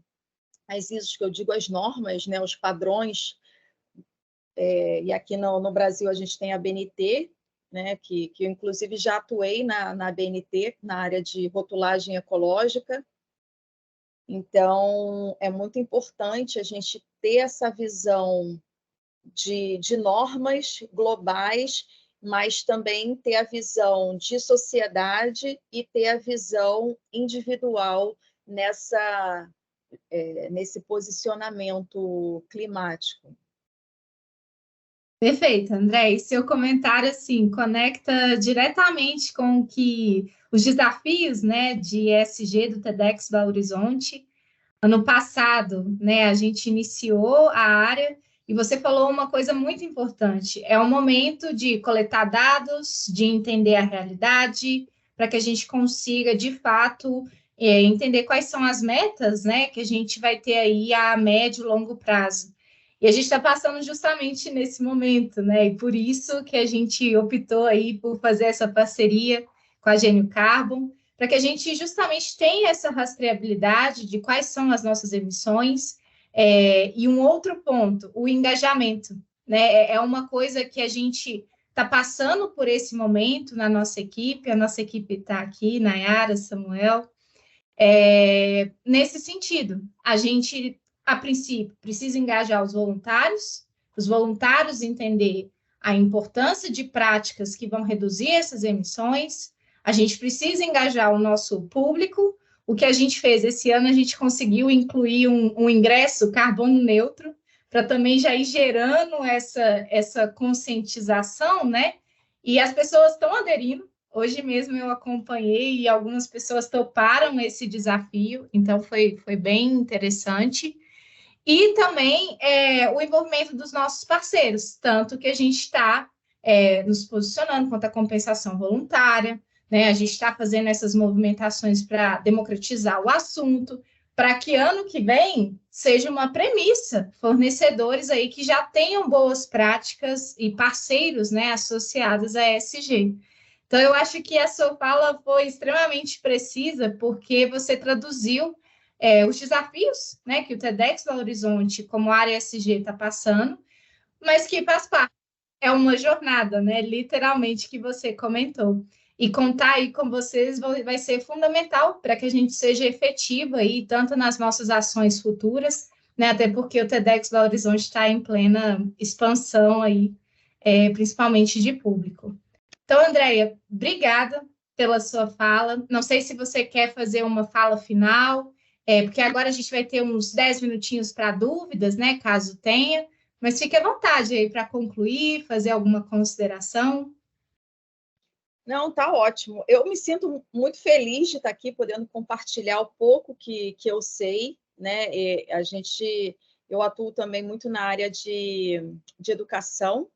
As ISOs que eu digo, as normas, né? Os padrões, e aqui no Brasil a gente tem a BNT, né? Que eu, inclusive, já atuei na BNT, na área de rotulagem ecológica. Então, é muito importante a gente ter essa visão de normas globais, mas também ter a visão de sociedade e ter a visão individual nesse posicionamento climático. Perfeito, André. E seu comentário assim conecta diretamente com os desafios, né, de ESG do TEDx Belo Horizonte. Ano passado, né, a gente iniciou a área e você falou uma coisa muito importante. É o momento de coletar dados, de entender a realidade, para que a gente consiga, de fato, entender quais são as metas, né, que a gente vai ter aí a médio e longo prazo. E a gente está passando justamente nesse momento, né? E por isso que a gente optou aí por fazer essa parceria com a Gênio Carbon, para que a gente justamente tenha essa rastreabilidade de quais são as nossas emissões. E um outro ponto, o engajamento, né? É uma coisa que a gente está passando por esse momento na nossa equipe, a nossa equipe está aqui, Nayara, Samuel, nesse sentido. A gente, a princípio, precisa engajar os voluntários entender a importância de práticas que vão reduzir essas emissões, a gente precisa engajar o nosso público. O que a gente fez esse ano, a gente conseguiu incluir um ingresso carbono neutro, para também já ir gerando essa conscientização, né? E as pessoas estão aderindo. Hoje mesmo eu acompanhei e algumas pessoas toparam esse desafio, então foi bem interessante. E também o envolvimento dos nossos parceiros, tanto que a gente está nos posicionando quanto à compensação voluntária, né? A gente está fazendo essas movimentações para democratizar o assunto, para que ano que vem seja uma premissa, fornecedores aí que já tenham boas práticas e parceiros, né, associados à ESG. Então, eu acho que a sua fala foi extremamente precisa, porque você traduziu os desafios, né, que o TEDx Belo Horizonte, como área ESG, está passando, mas que faz parte. É uma jornada, né, literalmente, que você comentou. E contar aí com vocês vai ser fundamental para que a gente seja efetiva aí, tanto nas nossas ações futuras, né, até porque o TEDx Belo Horizonte está em plena expansão aí, principalmente de público. Então, Andréia, obrigada pela sua fala. Não sei se você quer fazer uma fala final, porque agora a gente vai ter uns 10 minutinhos para dúvidas, né, caso tenha, mas fique à vontade aí para concluir, fazer alguma consideração. Não, tá ótimo. Eu me sinto muito feliz de estar aqui, podendo compartilhar o pouco que eu sei, né? Eu atuo também muito na área de educação.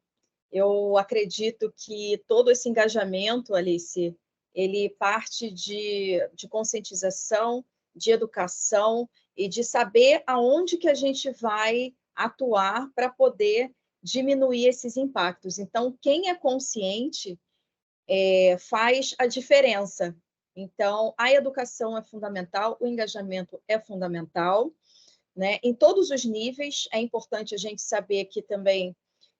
Eu acredito que todo esse engajamento, Alice, ele parte de conscientização, de educação e de saber aonde que a gente vai atuar para poder diminuir esses impactos. Então, quem é consciente faz a diferença. Então, a educação é fundamental, o engajamento é fundamental, né? Em todos os níveis, é importante a gente saber que também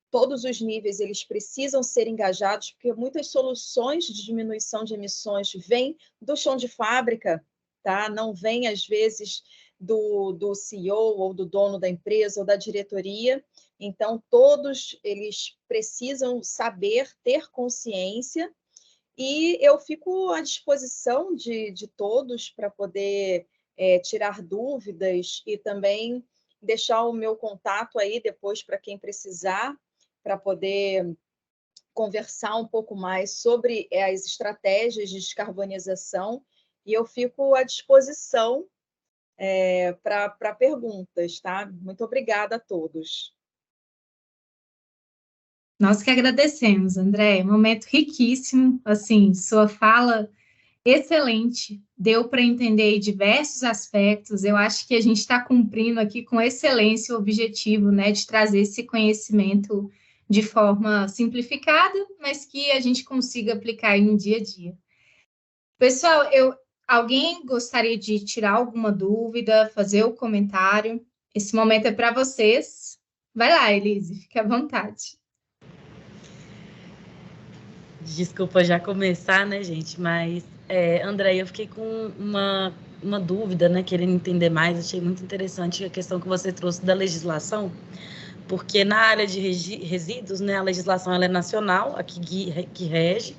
todos os níveis eles precisam ser engajados, porque muitas soluções de diminuição de emissões vêm do chão de fábrica, tá? Não vem, às vezes, do CEO ou do dono da empresa ou da diretoria. Então, todos eles precisam saber, ter consciência, e eu fico à disposição de todos para poder tirar dúvidas e também deixar o meu contato aí depois para quem precisar, para poder conversar um pouco mais sobre as estratégias de descarbonização, e eu fico à disposição para perguntas, tá? Muito obrigada a todos. Nós que agradecemos, André, momento riquíssimo, assim, sua fala excelente, deu para entender diversos aspectos, eu acho que a gente está cumprindo aqui com excelência o objetivo, né, de trazer esse conhecimento de forma simplificada, mas que a gente consiga aplicar no dia a dia. Pessoal, alguém gostaria de tirar alguma dúvida, fazer o comentário? Esse momento é para vocês. Vai lá, Elise, fique à vontade. Desculpa já começar, né, gente? Mas, André, eu fiquei com uma dúvida, né? Querendo entender mais. Achei muito interessante a questão que você trouxe da legislação, porque na área de resíduos, né, a legislação ela é nacional, aqui que rege,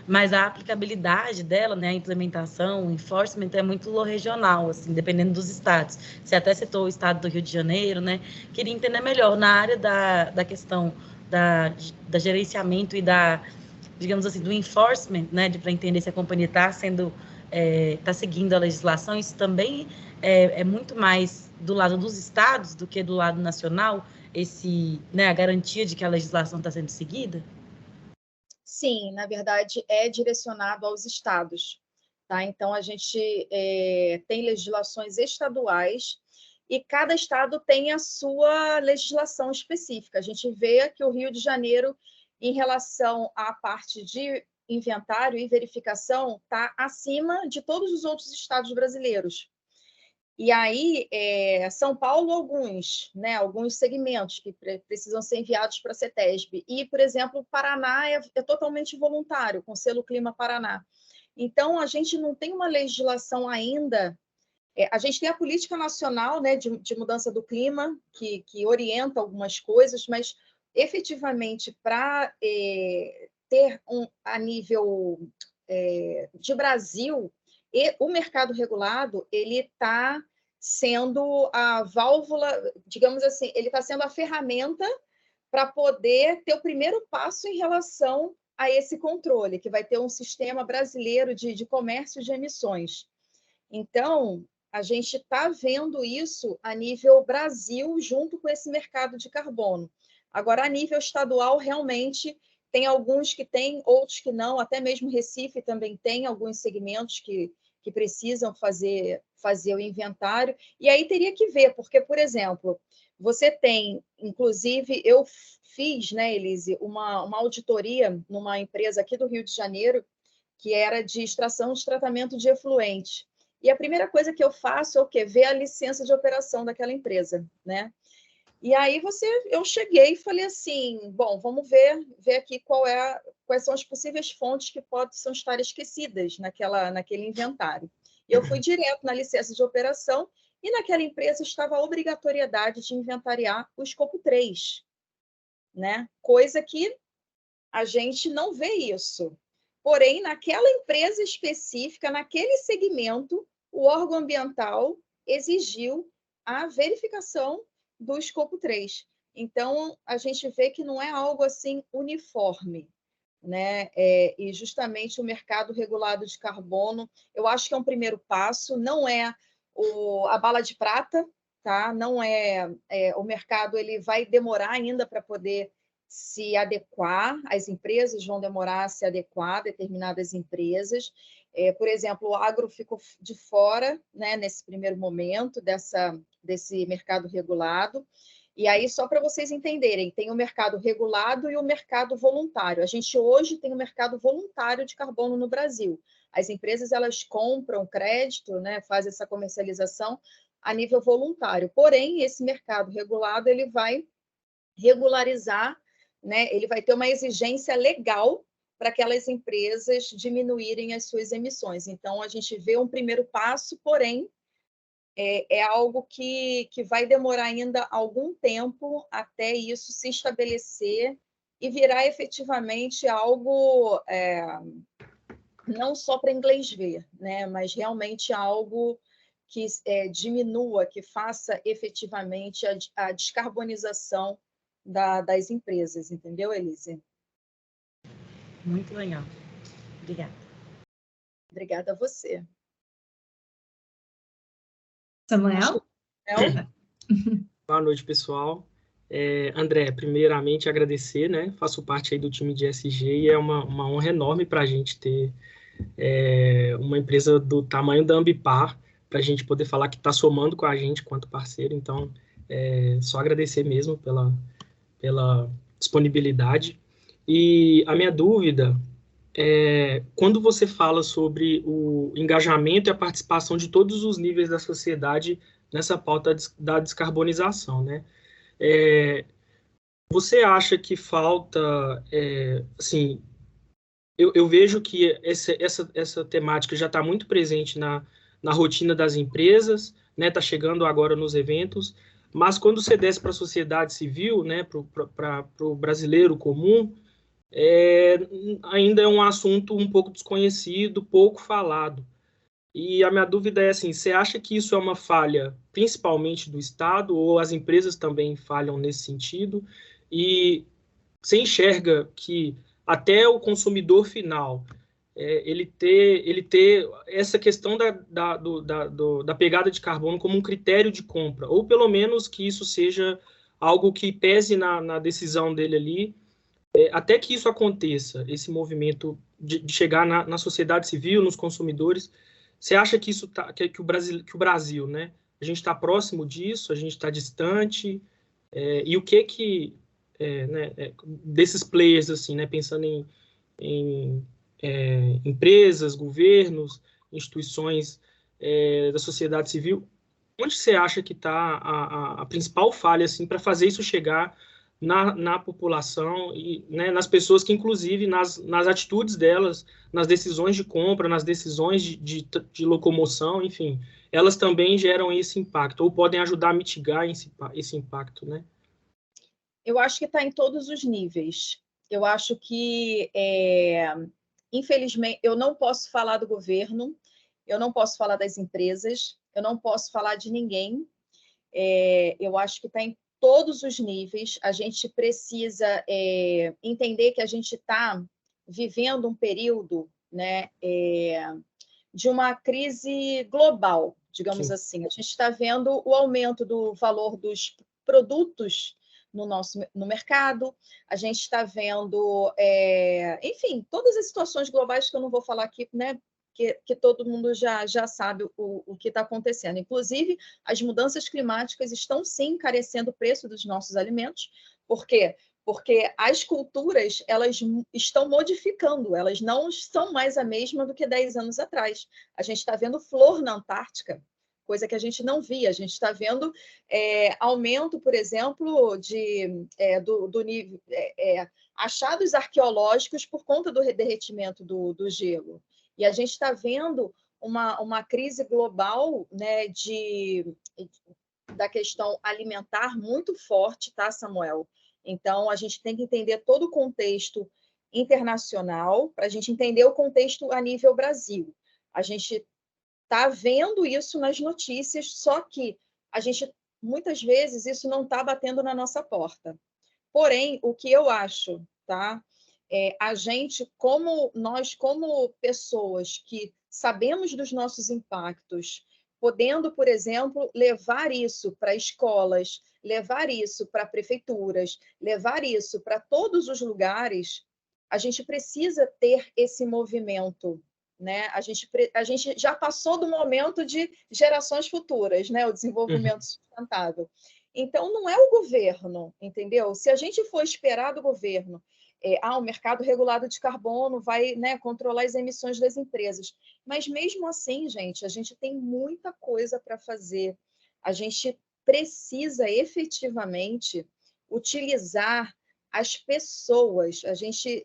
mas a aplicabilidade dela, né, a implementação, o enforcement é muito regional, assim, dependendo dos estados. Você até citou o estado do Rio de Janeiro, né? Queria entender melhor na área da questão da gerenciamento e digamos assim, do enforcement, né, para entender se a companhia está seguindo a legislação. Isso também é muito mais do lado dos estados do que do lado nacional, a garantia de que a legislação está sendo seguida? Sim, na verdade, é direcionado aos estados, tá? Então, a gente tem legislações estaduais e cada estado tem a sua legislação específica. A gente vê que o Rio de Janeiro, em relação à parte de inventário e verificação, está acima de todos os outros estados brasileiros. E aí, São Paulo, alguns segmentos que precisam ser enviados para a CETESB. E, por exemplo, o Paraná é totalmente voluntário, com o selo Clima Paraná. Então, a gente não tem uma legislação ainda. A gente tem a política nacional, né, de mudança do clima, que orienta algumas coisas, mas efetivamente, para ter a nível de Brasil, o mercado regulado, ele está sendo a válvula, digamos assim, ele está sendo a ferramenta para poder ter o primeiro passo em relação a esse controle, que vai ter um sistema brasileiro de comércio de emissões. Então, a gente está vendo isso a nível Brasil, junto com esse mercado de carbono. Agora, a nível estadual, realmente, tem alguns que têm, outros que não, até mesmo Recife também tem alguns segmentos que precisam fazer o inventário. E aí teria que ver, porque, por exemplo, você tem, inclusive, eu fiz, né, Elise, uma auditoria numa empresa aqui do Rio de Janeiro, que era de extração de tratamento de efluente. E a primeira coisa que eu faço é o quê? Ver a licença de operação daquela empresa, né? E aí eu cheguei e falei assim, bom, vamos ver aqui quais são as possíveis fontes que possam estar esquecidas naquele inventário. E eu fui direto na licença de operação e naquela empresa estava a obrigatoriedade de inventariar o escopo 3, né? Coisa que a gente não vê isso. Porém, naquela empresa específica, naquele segmento, o órgão ambiental exigiu a verificação do escopo 3. Então, a gente vê que não é algo assim uniforme, né? E justamente o mercado regulado de carbono, eu acho que é um primeiro passo, não é a bala de prata, tá? Não o mercado, ele vai demorar ainda para poder se adequar, as empresas vão demorar a se adequar, determinadas empresas. Por exemplo, o agro ficou de fora, né, nesse primeiro momento desse mercado regulado. E aí, só para vocês entenderem, tem o mercado regulado e o mercado voluntário. A gente hoje tem o mercado voluntário de carbono no Brasil. As empresas, elas compram crédito, né, fazem essa comercialização a nível voluntário. Porém, esse mercado regulado, ele vai regularizar, né, ele vai ter uma exigência legal para aquelas empresas diminuírem as suas emissões. Então, a gente vê um primeiro passo, porém, é algo que vai demorar ainda algum tempo até isso se estabelecer e virar efetivamente algo não só para inglês ver, né, mas realmente algo que diminua, que faça efetivamente a descarbonização das empresas, entendeu, Elise? Muito legal. Obrigada. Obrigada a você. Samuel? Boa noite, pessoal. André, primeiramente agradecer, né? Faço parte aí do time de ESG e é uma honra enorme para a gente ter uma empresa do tamanho da Ambipar, para a gente poder falar que está somando com a gente quanto parceiro. Então, só agradecer mesmo pela disponibilidade. E a minha dúvida é, quando você fala sobre o engajamento e a participação de todos os níveis da sociedade nessa pauta da descarbonização, né? Você acha que falta, assim, eu vejo que essa temática já está muito presente na rotina das empresas, né? Está chegando agora nos eventos, mas quando você desce para a sociedade civil, né? Para o brasileiro comum, ainda é um assunto um pouco desconhecido, pouco falado. E a minha dúvida é assim, você acha que isso é uma falha principalmente do Estado ou as empresas também falham nesse sentido? E você enxerga que até o consumidor final, ele ter essa questão da pegada de carbono como um critério de compra, ou pelo menos que isso seja algo que pese na decisão dele ali, até que isso aconteça, esse movimento de chegar na sociedade civil, nos consumidores, você acha que isso que o Brasil, né? A gente está próximo disso, a gente está distante, e o que né, desses players, assim, né? Pensando em empresas, governos, instituições da sociedade civil, onde você acha que está a principal falha, assim, para fazer isso chegar na população e, né, nas pessoas que, inclusive, nas atitudes delas, nas decisões de compra, nas decisões de locomoção, enfim, elas também geram esse impacto, ou podem ajudar a mitigar esse impacto, né? Eu acho que está em todos os níveis. Eu acho que, infelizmente, eu não posso falar do governo, eu não posso falar das empresas, eu não posso falar de ninguém. Eu acho que está em todos os níveis. A gente precisa entender que a gente está vivendo um período, né, de uma crise global, digamos Sim. assim. A gente está vendo o aumento do valor dos produtos no mercado, a gente está vendo, enfim, todas as situações globais que eu não vou falar aqui, né, que todo mundo já sabe o que está acontecendo. Inclusive, as mudanças climáticas estão, sim, encarecendo o preço dos nossos alimentos. Por quê? Porque as culturas, elas estão modificando, elas não são mais a mesma do que 10 anos atrás. A gente está vendo flor na Antártica, coisa que a gente não via. A gente está vendo aumento, por exemplo, do nível, achados arqueológicos por conta do derretimento do gelo. E a gente está vendo uma crise global, né, da questão alimentar muito forte, tá, Samuel? Então, a gente tem que entender todo o contexto internacional para a gente entender o contexto a nível Brasil. A gente está vendo isso nas notícias, só que a gente, muitas vezes, isso não está batendo na nossa porta. Porém, o que eu acho, tá? A gente, como pessoas que sabemos dos nossos impactos, podendo, por exemplo, levar isso para escolas, levar isso para prefeituras, levar isso para todos os lugares, a gente precisa ter esse movimento, né? A gente já passou do momento de gerações futuras, né? O desenvolvimento sustentável. Então, não é o governo, entendeu? Se a gente for esperar do governo, o mercado regulado de carbono vai, né, controlar as emissões das empresas. Mas, mesmo assim, gente, a gente tem muita coisa para fazer. A gente precisa efetivamente utilizar as pessoas. A gente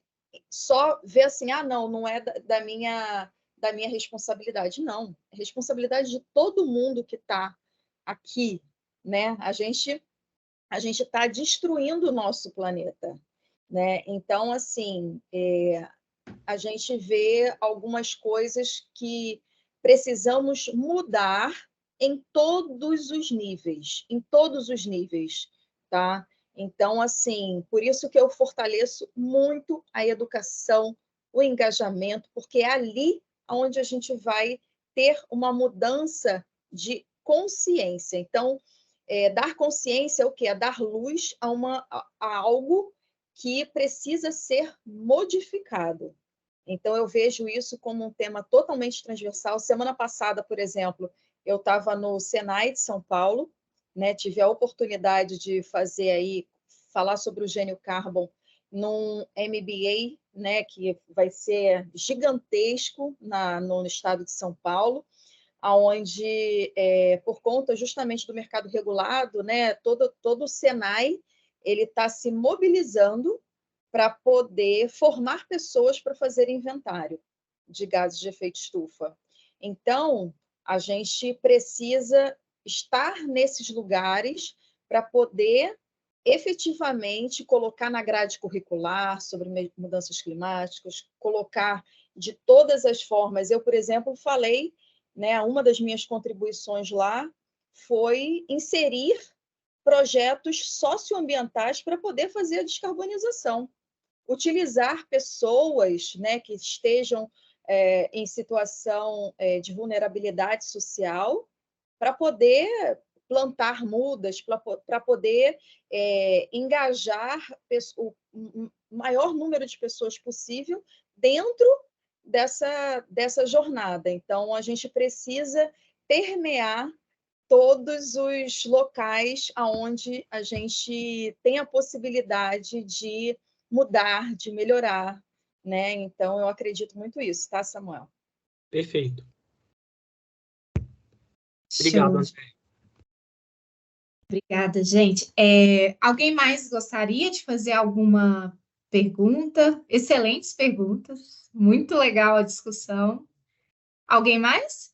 só vê assim, não é da minha responsabilidade. Não, é responsabilidade de todo mundo que está aqui, né? A gente está destruindo o nosso planeta, né? Então, assim, a gente vê algumas coisas que precisamos mudar em todos os níveis, tá? Então, assim, por isso que eu fortaleço muito a educação, o engajamento, porque é ali onde a gente vai ter uma mudança de consciência. Então, dar consciência é o quê? É dar luz a algo que precisa ser modificado. Então, eu vejo isso como um tema totalmente transversal. Semana passada, por exemplo, eu estava no Senai de São Paulo, né? Tive a oportunidade de falar sobre o Gênio Carbon num MBA, né? Que vai ser gigantesco no estado de São Paulo, onde, por conta justamente do mercado regulado, né? Todo o Senai ele está se mobilizando para poder formar pessoas para fazer inventário de gases de efeito estufa. Então, a gente precisa estar nesses lugares para poder efetivamente colocar na grade curricular sobre mudanças climáticas, colocar de todas as formas. Eu, por exemplo, falei, né, uma das minhas contribuições lá foi inserir projetos socioambientais para poder fazer a descarbonização. Utilizar pessoas, né, que estejam em situação de vulnerabilidade social para poder plantar mudas, para poder engajar o maior número de pessoas possível dentro dessa jornada. Então, a gente precisa permear todos os locais onde a gente tem a possibilidade de mudar, de melhorar, né? Então, eu acredito muito isso, tá, Samuel? Perfeito. Show. Obrigado, André. Obrigada, gente. Alguém mais gostaria de fazer alguma pergunta? Excelentes perguntas. Muito legal a discussão. Alguém mais?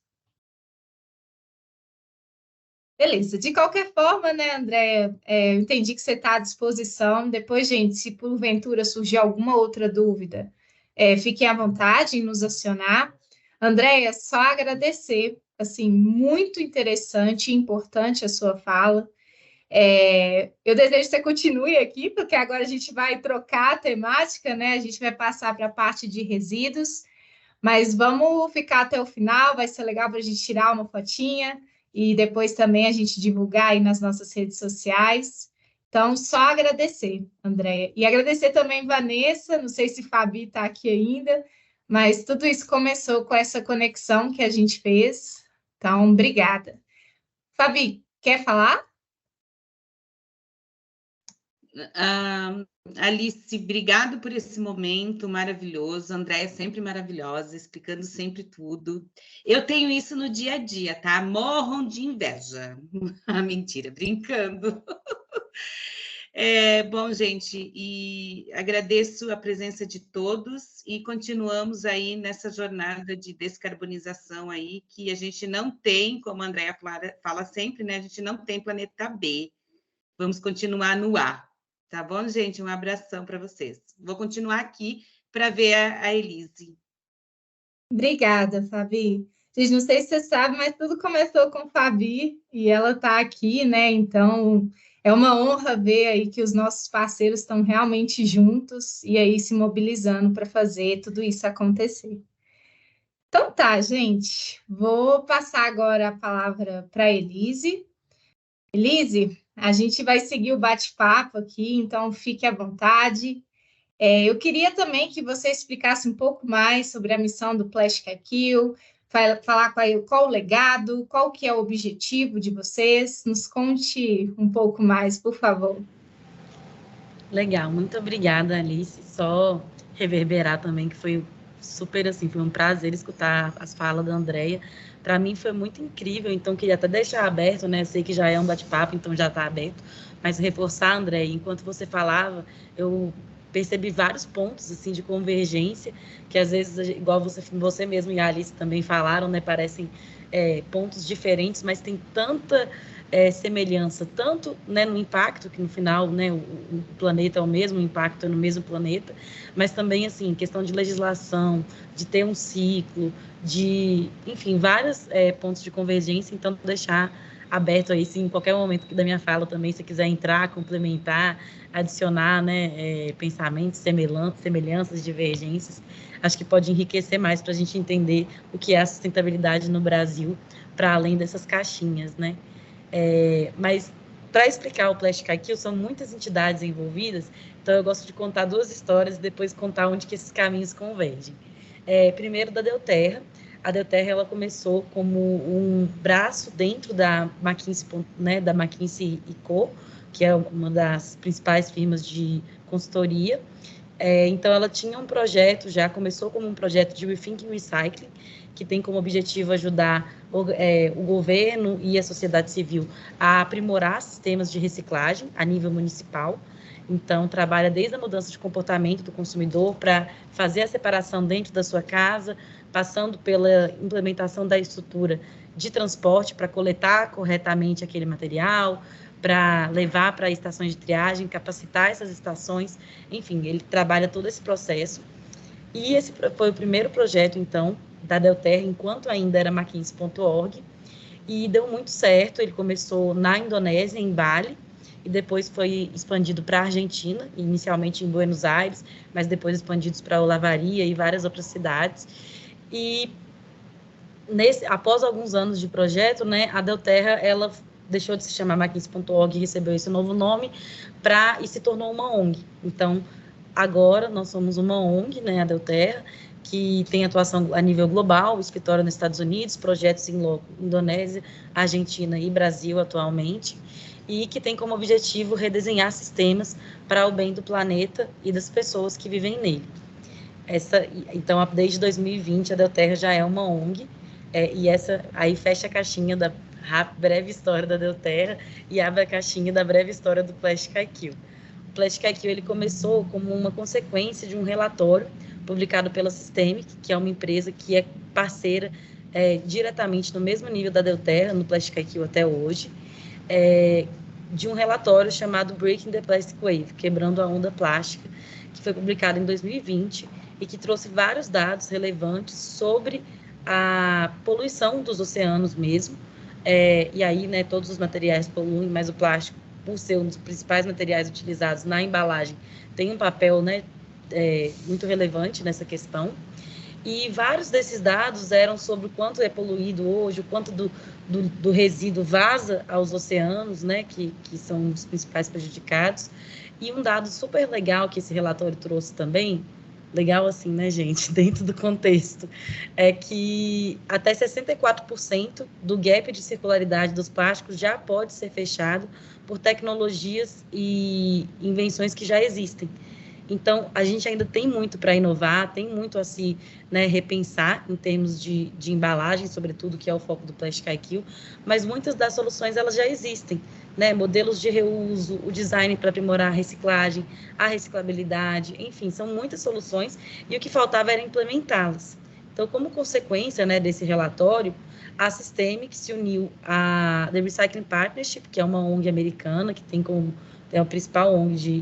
Beleza, de qualquer forma, né, Andréia, eu entendi que você está à disposição. Depois, gente, se porventura surgir alguma outra dúvida, fiquem à vontade em nos acionar. Andréia, só agradecer, assim, muito interessante e importante a sua fala. Eu desejo que você continue aqui, porque agora a gente vai trocar a temática, né? A gente vai passar para a parte de resíduos, mas vamos ficar até o final, vai ser legal para a gente tirar uma fotinha e depois também a gente divulgar aí nas nossas redes sociais. Então, só agradecer, Andréia. E agradecer também Vanessa, não sei se Fabi está aqui ainda, mas tudo isso começou com essa conexão que a gente fez. Então, obrigada. Fabi, quer falar? Alice, obrigado por esse momento maravilhoso. Andréia sempre maravilhosa, explicando sempre tudo. Eu tenho isso no dia a dia, tá? Morram de inveja. Mentira, brincando. Bom, gente, e agradeço a presença de todos e continuamos aí nessa jornada de descarbonização aí, que a gente não tem, como a Andréia fala sempre, né? A gente não tem planeta B. Vamos continuar no A. Tá bom, gente? Um abração para vocês. Vou continuar aqui para ver a Elise. Obrigada, Fabi. Gente, não sei se você sabe, mas tudo começou com Fabi e ela está aqui, né? Então, é uma honra ver aí que os nossos parceiros estão realmente juntos e aí se mobilizando para fazer tudo isso acontecer. Então tá, gente. Vou passar agora a palavra para a Elise. Elise, a gente vai seguir o bate-papo aqui, então fique à vontade. Eu queria também que você explicasse um pouco mais sobre a missão do Plastic IQ, falar qual o legado, qual que é o objetivo de vocês. Nos conte um pouco mais, por favor. Legal, muito obrigada, Alice. Só reverberar também, que foi super, assim, foi um prazer escutar as falas da Andréia. Para mim foi muito incrível, então queria até deixar aberto, né? Eu sei que já é um bate-papo, então já está aberto, mas reforçar, Andréia, enquanto você falava, eu percebi vários pontos, assim, de convergência, que às vezes, igual você mesmo e a Alice também falaram, né? Parecem pontos diferentes, mas tem tanta semelhança, tanto, né, no impacto, que no final, né, o planeta é o mesmo, o impacto é no mesmo planeta, mas também, assim, questão de legislação, de ter um ciclo, de, enfim, vários pontos de convergência, então deixar aberto aí, se em qualquer momento da minha fala também, se quiser entrar, complementar, adicionar, né, pensamentos, semelhanças, divergências, acho que pode enriquecer mais para a gente entender o que é a sustentabilidade no Brasil, para além dessas caixinhas, né? Mas para explicar o Plastic IQ, são muitas entidades envolvidas, então eu gosto de contar duas histórias e depois contar onde que esses caminhos convergem. Primeiro, da Delterra. A Delterra ela começou como um braço dentro da McKinsey, né, da McKinsey & Co., que é uma das principais firmas de consultoria. Então, ela tinha um projeto, já começou como um projeto de Rethinking Recycling, que tem como objetivo ajudar o governo e a sociedade civil a aprimorar sistemas de reciclagem a nível municipal. Então, trabalha desde a mudança de comportamento do consumidor para fazer a separação dentro da sua casa, passando pela implementação da estrutura de transporte para coletar corretamente aquele material, para levar para estações de triagem, capacitar essas estações, enfim, ele trabalha todo esse processo. E esse foi o primeiro projeto, então, da Delterra, enquanto ainda era McKinsey.org, e deu muito certo. Ele começou na Indonésia, em Bali, e depois foi expandido para a Argentina, inicialmente em Buenos Aires, mas depois expandidos para Olavarria e várias outras cidades. E após alguns anos de projeto, né, a Delterra, ela deixou de se chamar McKinsey.org e recebeu esse novo nome e se tornou uma ONG. Então, agora nós somos uma ONG, né, a Delterra, que tem atuação a nível global, escritório nos Estados Unidos, projetos em Indonésia, Argentina e Brasil atualmente, e que tem como objetivo redesenhar sistemas para o bem do planeta e das pessoas que vivem nele. Então, desde 2020, a Delterra já é uma ONG, e essa aí fecha a caixinha da breve história da Delterra e abre a caixinha da breve história do Plastic IQ. O Plastic IQ ele começou como uma consequência de um relatório publicado pela Systemic, que é uma empresa que é parceira diretamente no mesmo nível da Delterra, no Plastic IQ até hoje, de um relatório chamado Breaking the Plastic Wave, Quebrando a Onda Plástica, que foi publicado em 2020 e que trouxe vários dados relevantes sobre a poluição dos oceanos mesmo. E aí, né, todos os materiais poluem, mas o plástico, por ser um dos principais materiais utilizados na embalagem, tem um papel, né, muito relevante nessa questão. E vários desses dados eram sobre o quanto é poluído hoje, o quanto do resíduo vaza aos oceanos, né, que são os principais prejudicados. E um dado super legal que esse relatório trouxe também, legal assim, né, gente, dentro do contexto, é que até 64% do gap de circularidade dos plásticos já pode ser fechado por tecnologias e invenções que já existem. Então, a gente ainda tem muito para inovar, tem muito a se, né, repensar em termos de embalagem, sobretudo, que é o foco do Plastic IQ, mas muitas das soluções elas já existem, né? Modelos de reuso, o design para aprimorar a reciclagem, a reciclabilidade, enfim, são muitas soluções e o que faltava era implementá-las. Então, como consequência, né, desse relatório, a Systemic se uniu à The Recycling Partnership, que é uma ONG americana, que é a principal ONG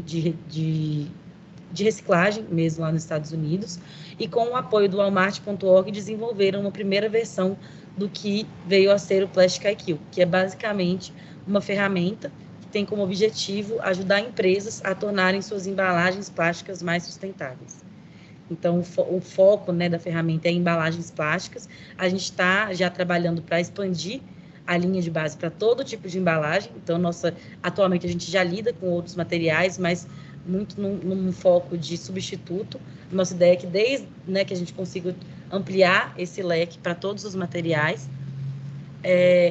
de reciclagem, mesmo lá nos Estados Unidos, e com o apoio do Walmart.org desenvolveram uma primeira versão do que veio a ser o Plastic IQ, que é basicamente uma ferramenta que tem como objetivo ajudar empresas a tornarem suas embalagens plásticas mais sustentáveis. Então, o foco, né, da ferramenta é embalagens plásticas. A gente está já trabalhando para expandir a linha de base para todo tipo de embalagem. Então, atualmente a gente já lida com outros materiais, mas muito num foco de substituto. Nossa ideia é que desde, né, que a gente consiga ampliar esse leque para todos os materiais,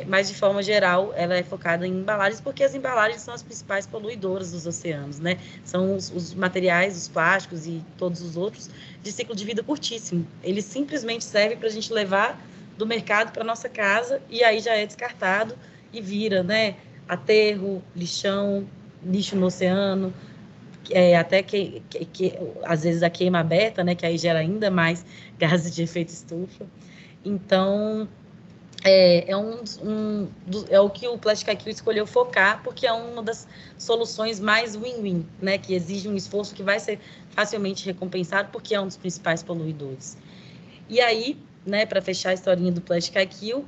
mas de forma geral ela é focada em embalagens, porque as embalagens são as principais poluidoras dos oceanos, né? São os materiais, os plásticos e todos os outros de ciclo de vida curtíssimo. Eles simplesmente servem para a gente levar do mercado para nossa casa e aí já é descartado e vira, né, aterro, lixão, lixo no oceano, até que às vezes a queima aberta, né, que aí gera ainda mais gases de efeito estufa. Então, é o que o Plastic IQ escolheu focar, porque é uma das soluções mais win-win, né, que exige um esforço que vai ser facilmente recompensado, porque é um dos principais poluidores. E aí, né, para fechar a historinha do Plastic IQ,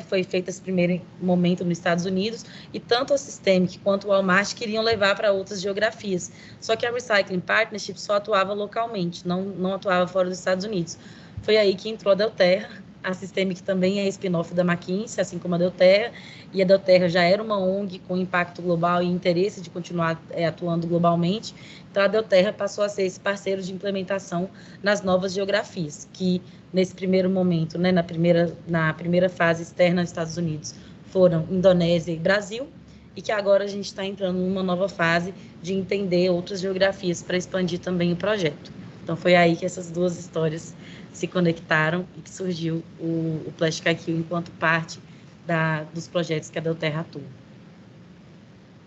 foi feito esse primeiro momento nos Estados Unidos, e tanto a Systemic quanto o Walmart queriam levar para outras geografias. Só que a Recycling Partnership só atuava localmente, não atuava fora dos Estados Unidos. Foi aí que entrou a Delterra. A Systemic também é spin-off da McKinsey, assim como a Delterra, e a Delterra já era uma ONG com impacto global e interesse de continuar atuando globalmente. Então, a Delterra passou a ser esse parceiro de implementação nas novas geografias, que nesse primeiro momento, né, na primeira fase externa aos Estados Unidos, foram Indonésia e Brasil, e que agora a gente está entrando numa nova fase de entender outras geografias para expandir também o projeto. Então, foi aí que essas duas histórias se conectaram e que surgiu o Plastic IQ enquanto parte dos projetos que a Delterra atua.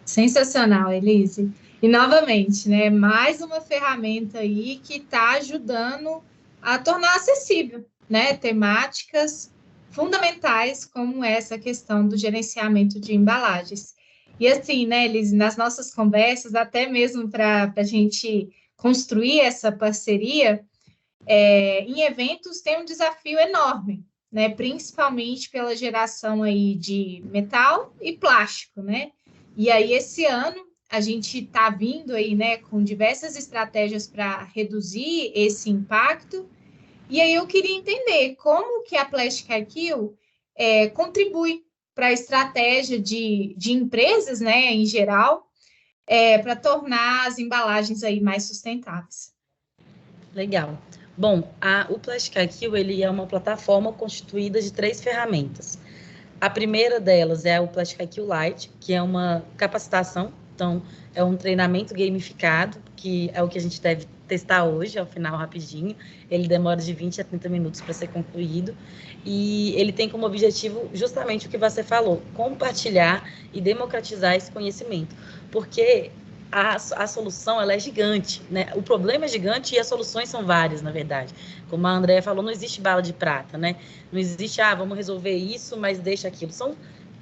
Sensacional, Elise. E, novamente, né, mais uma ferramenta aí que está ajudando a tornar acessível, né, temáticas fundamentais como essa questão do gerenciamento de embalagens. E assim, né, Elise, nas nossas conversas, até mesmo para a gente construir essa parceria, em eventos tem um desafio enorme, né? Principalmente pela geração aí de metal e plástico, né? E aí, esse ano, a gente está vindo aí, né, com diversas estratégias para reduzir esse impacto. E aí eu queria entender como que a Plastic IQ contribui para a estratégia de empresas, né, em geral, para tornar as embalagens aí mais sustentáveis. Legal. Bom, o Plastic IQ, ele é uma plataforma constituída de 3 ferramentas. A primeira delas é o Plastic IQ Lite, que é uma capacitação, então é um treinamento gamificado, que é o que a gente deve testar hoje, ao final, rapidinho. Ele demora de 20 a 30 minutos para ser concluído, e ele tem como objetivo justamente o que você falou, compartilhar e democratizar esse conhecimento, porque a solução ela é gigante, né? O problema é gigante e as soluções são várias, na verdade. Como a Andrea falou, não existe bala de prata, né? Não existe, vamos resolver isso, mas deixa aquilo. São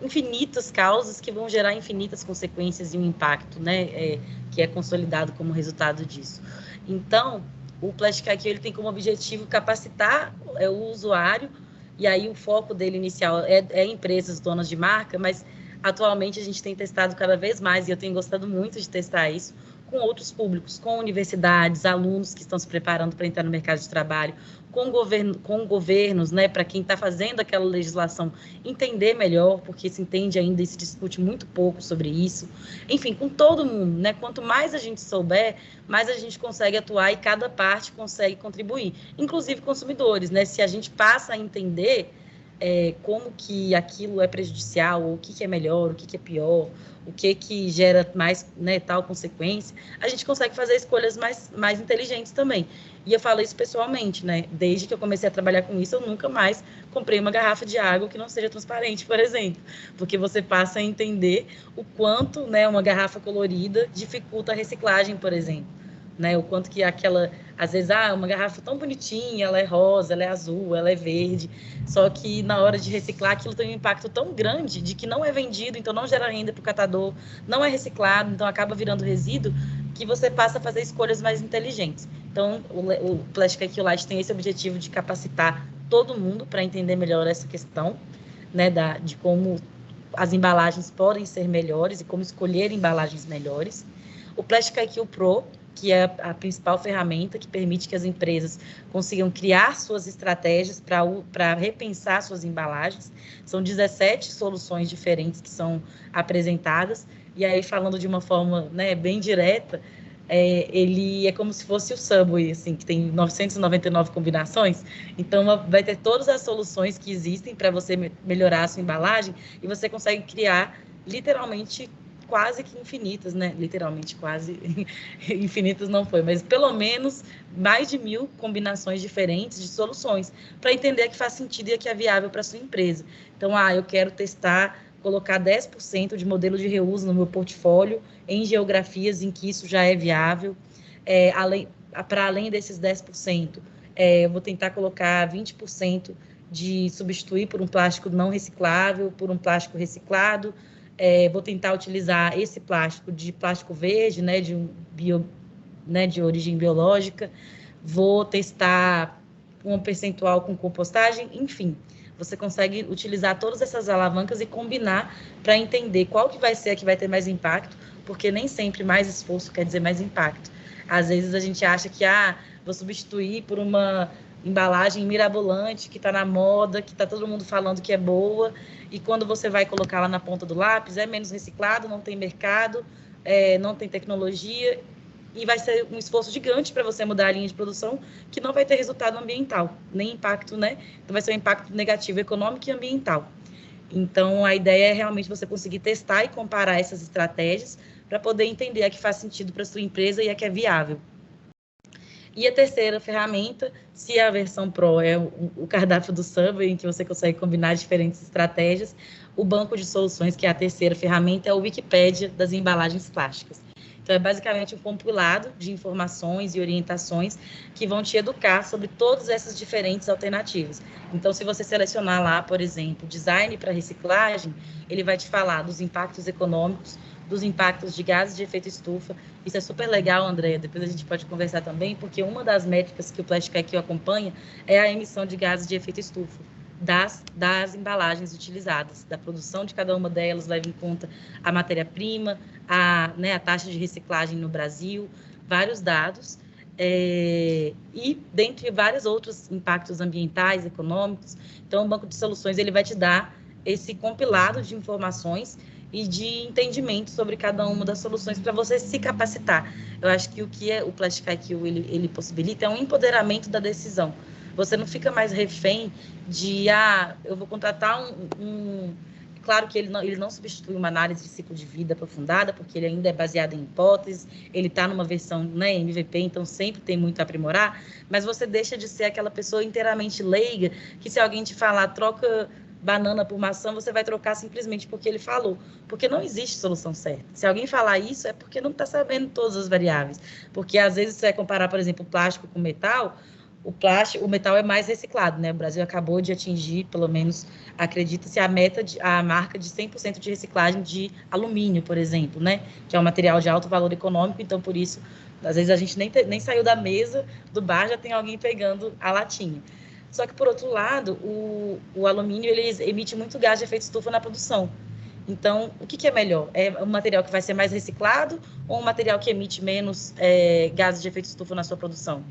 infinitas causas que vão gerar infinitas consequências e um impacto, né, que é consolidado como resultado disso. Então, o Plastic IQ ele tem como objetivo capacitar o usuário, e aí o foco dele inicial é empresas donas de marca, mas atualmente a gente tem testado cada vez mais, e eu tenho gostado muito de testar isso, com outros públicos, com universidades, alunos que estão se preparando para entrar no mercado de trabalho, com governos, né, para quem está fazendo aquela legislação entender melhor, porque se entende ainda e se discute muito pouco sobre isso. Enfim, com todo mundo, né? Quanto mais a gente souber, mais a gente consegue atuar e cada parte consegue contribuir, inclusive consumidores, né? Se a gente passa a entender como que aquilo é prejudicial, ou o que é melhor, o que é pior, o que gera mais, né, tal consequência, a gente consegue fazer escolhas mais inteligentes também. E eu falo isso pessoalmente, né? Desde que eu comecei a trabalhar com isso, eu nunca mais comprei uma garrafa de água que não seja transparente, por exemplo, porque você passa a entender o quanto, né, uma garrafa colorida dificulta a reciclagem, por exemplo. Né, o quanto que aquela, às vezes, uma garrafa tão bonitinha, ela é rosa, ela é azul, ela é verde, só que na hora de reciclar aquilo tem um impacto tão grande de que não é vendido, então não gera renda para o catador, não é reciclado, então acaba virando resíduo, que você passa a fazer escolhas mais inteligentes. Então, o Plastic IQ Lite tem esse objetivo de capacitar todo mundo para entender melhor essa questão, né, de como as embalagens podem ser melhores e como escolher embalagens melhores. O Plastic IQ Pro, que é a principal ferramenta que permite que as empresas consigam criar suas estratégias para repensar suas embalagens. São 17 soluções diferentes que são apresentadas, e aí falando de uma forma, né, bem direta, ele é como se fosse o Subway, assim, que tem 999 combinações, então vai ter todas as soluções que existem para você melhorar a sua embalagem, e você consegue criar literalmente quase que infinitas, né? Literalmente quase infinitas não foi, mas pelo menos mais de 1000 combinações diferentes de soluções para entender que faz sentido e que é viável para a sua empresa. Então, eu quero testar, colocar 10% de modelo de reuso no meu portfólio em geografias em que isso já é viável. Para além desses 10%, eu vou tentar colocar 20% de substituir por um plástico não reciclável, por um plástico reciclado. Vou tentar utilizar esse plástico de plástico verde, né, de origem biológica. Vou testar um percentual com compostagem, enfim. Você consegue utilizar todas essas alavancas e combinar para entender qual que vai ser a que vai ter mais impacto, porque nem sempre mais esforço quer dizer mais impacto. Às vezes a gente acha que, vou substituir por uma embalagem mirabolante, que está na moda, que está todo mundo falando que é boa, e quando você vai colocar lá na ponta do lápis, é menos reciclado, não tem mercado, não tem tecnologia, e vai ser um esforço gigante para você mudar a linha de produção, que não vai ter resultado ambiental, nem impacto, né? Então vai ser um impacto negativo econômico e ambiental. Então, a ideia é realmente você conseguir testar e comparar essas estratégias para poder entender a que faz sentido para a sua empresa e a que é viável. E a terceira ferramenta, se a versão Pro é o cardápio do Subway, em que você consegue combinar diferentes estratégias, o banco de soluções, que é a terceira ferramenta, é o Wikipédia das embalagens plásticas. Então, é basicamente um compilado de informações e orientações que vão te educar sobre todas essas diferentes alternativas. Então, se você selecionar lá, por exemplo, design para reciclagem, ele vai te falar dos impactos econômicos, dos impactos de gases de efeito estufa. Isso é super legal, Andréia, depois a gente pode conversar também, porque uma das métricas que o Plastic IQ acompanha é a emissão de gases de efeito estufa das embalagens utilizadas, da produção de cada uma delas, leva em conta a matéria-prima, a taxa de reciclagem no Brasil, vários dados, e dentre vários outros impactos ambientais, econômicos. Então, o Banco de Soluções ele vai te dar esse compilado de informações e de entendimento sobre cada uma das soluções para você se capacitar. Eu acho que o que o Plastic IQ ele possibilita é um empoderamento da decisão. Você não fica mais refém de, eu vou contratar Claro que ele não substitui uma análise de ciclo de vida aprofundada, porque ele ainda é baseado em hipóteses, ele está numa versão, né, MVP, então sempre tem muito a aprimorar, mas você deixa de ser aquela pessoa inteiramente leiga, que se alguém te falar, troca banana por maçã, você vai trocar simplesmente porque ele falou, porque não existe solução certa. Se alguém falar isso, é porque não está sabendo todas as variáveis, porque às vezes você vai comparar, por exemplo, plástico com metal, o plástico, o metal é mais reciclado, né? O Brasil acabou de atingir, pelo menos, acredita-se, a marca de 100% de reciclagem de alumínio, por exemplo, né? Que é um material de alto valor econômico, então, por isso, às vezes a gente nem saiu da mesa do bar, já tem alguém pegando a latinha. Só que, por outro lado, o alumínio, ele emite muito gás de efeito estufa na produção. Então, o que é melhor? É um material que vai ser mais reciclado ou um material que emite menos gases de efeito estufa na sua produção?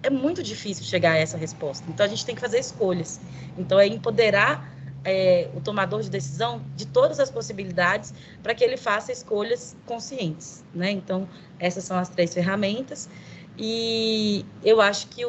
É muito difícil chegar a essa resposta. Então, a gente tem que fazer escolhas. Então, é empoderar o tomador de decisão de todas as possibilidades para que ele faça escolhas conscientes, né? Então, essas são as 3 ferramentas. E eu acho que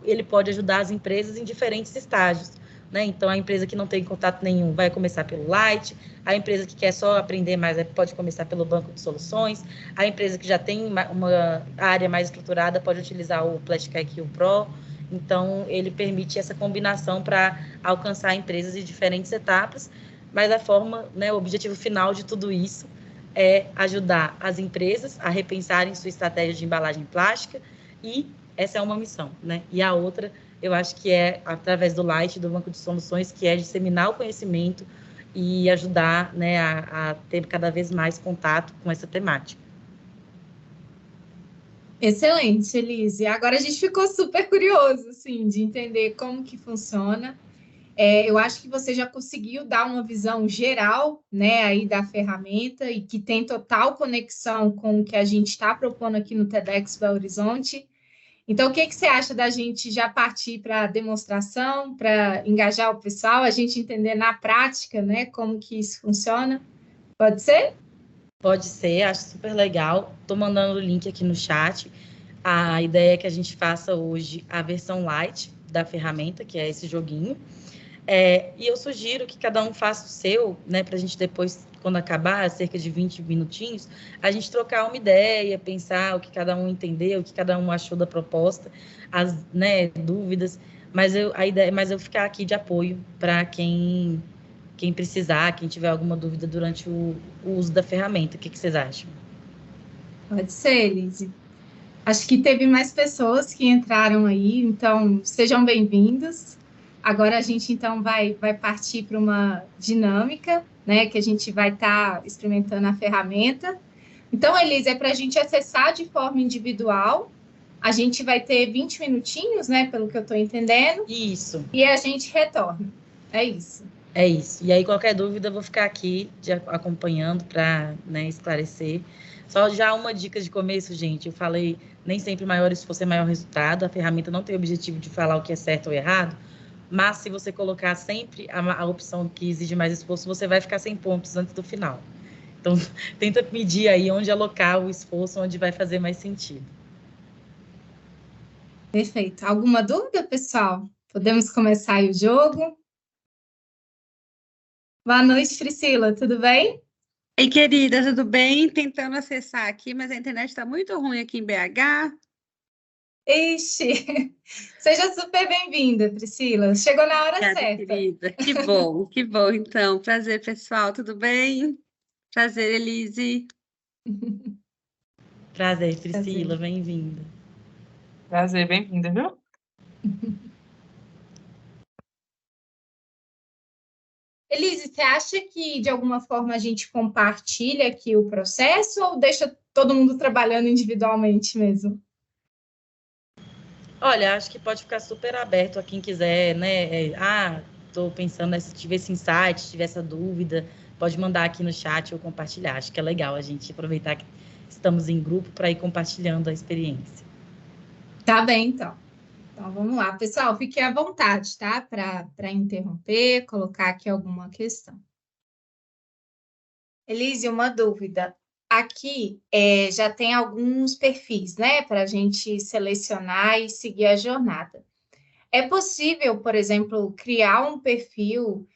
ele pode ajudar as empresas em diferentes estágios, né? Então, a empresa que não tem contato nenhum vai começar pelo Light, a empresa que quer só aprender mais pode começar pelo banco de soluções, a empresa que já tem uma área mais estruturada pode utilizar o Plastic IQ Pro. Então, ele permite essa combinação para alcançar empresas em diferentes etapas, mas a forma, né, o objetivo final de tudo isso é ajudar as empresas a repensarem sua estratégia de embalagem plástica, e essa é uma missão, né? E a outra, eu acho que é através do Light, do Banco de Soluções, que é disseminar o conhecimento e ajudar, né, a ter cada vez mais contato com essa temática. Excelente, Elise. Agora a gente ficou super curioso, assim, de entender como que funciona. Eu acho que você já conseguiu dar uma visão geral, né, aí da ferramenta e que tem total conexão com o que a gente está propondo aqui no TEDx Belo Horizonte. Então, o que você acha da gente já partir para a demonstração, para engajar o pessoal, a gente entender na prática, né, como que isso funciona? Pode ser? Pode ser, acho super legal. Estou mandando o link aqui no chat. A ideia é que a gente faça hoje a versão light da ferramenta, que é esse joguinho. E eu sugiro que cada um faça o seu, né, para a gente depois, quando acabar, cerca de 20 minutinhos, a gente trocar uma ideia, pensar o que cada um entendeu, o que cada um achou da proposta, as, né, dúvidas, mas eu ficar aqui de apoio para quem precisar, quem tiver alguma dúvida durante o uso da ferramenta. O que vocês acham? Pode ser, Elise. Acho que teve mais pessoas que entraram aí, então sejam bem-vindos. Agora a gente, então, vai partir para uma dinâmica, né, que a gente vai estar experimentando a ferramenta. Então, Elise, é para a gente acessar de forma individual. A gente vai ter 20 minutinhos, né, pelo que eu estou entendendo. Isso. E a gente retorna. É isso. É isso. E aí, qualquer dúvida, eu vou ficar aqui acompanhando para, né, esclarecer. Só já uma dica de começo, gente. Eu falei, nem sempre maior esforço é maior resultado. A ferramenta não tem o objetivo de falar o que é certo ou errado, mas se você colocar sempre a opção que exige mais esforço, você vai ficar sem pontos antes do final. Então, tenta medir aí onde alocar o esforço, onde vai fazer mais sentido. Perfeito. Alguma dúvida, pessoal? Podemos começar aí o jogo? Boa noite, Priscila, tudo bem? Ei, querida, tudo bem? Tentando acessar aqui, mas a internet está muito ruim aqui em BH. Ixi, seja super bem-vinda, Priscila. Chegou na hora Obrigada, certa. querida. Que bom, então. Prazer, pessoal, tudo bem? Prazer, Elise. Prazer, Priscila, bem-vinda. Prazer, bem-vinda, viu? Elise, você acha que, de alguma forma, a gente compartilha aqui o processo ou deixa todo mundo trabalhando individualmente mesmo? Olha, acho que pode ficar super aberto a quem quiser, né? Estou pensando, se tiver esse insight, se tiver essa dúvida, pode mandar aqui no chat ou compartilhar. Acho que é legal a gente aproveitar que estamos em grupo para ir compartilhando a experiência. Tá bem, então. Então, vamos lá. Pessoal, fiquem à vontade, tá? Para interromper, colocar aqui alguma questão. Elise, uma dúvida. Aqui já tem alguns perfis, né? Para a gente selecionar e seguir a jornada. É possível, por exemplo, criar um perfil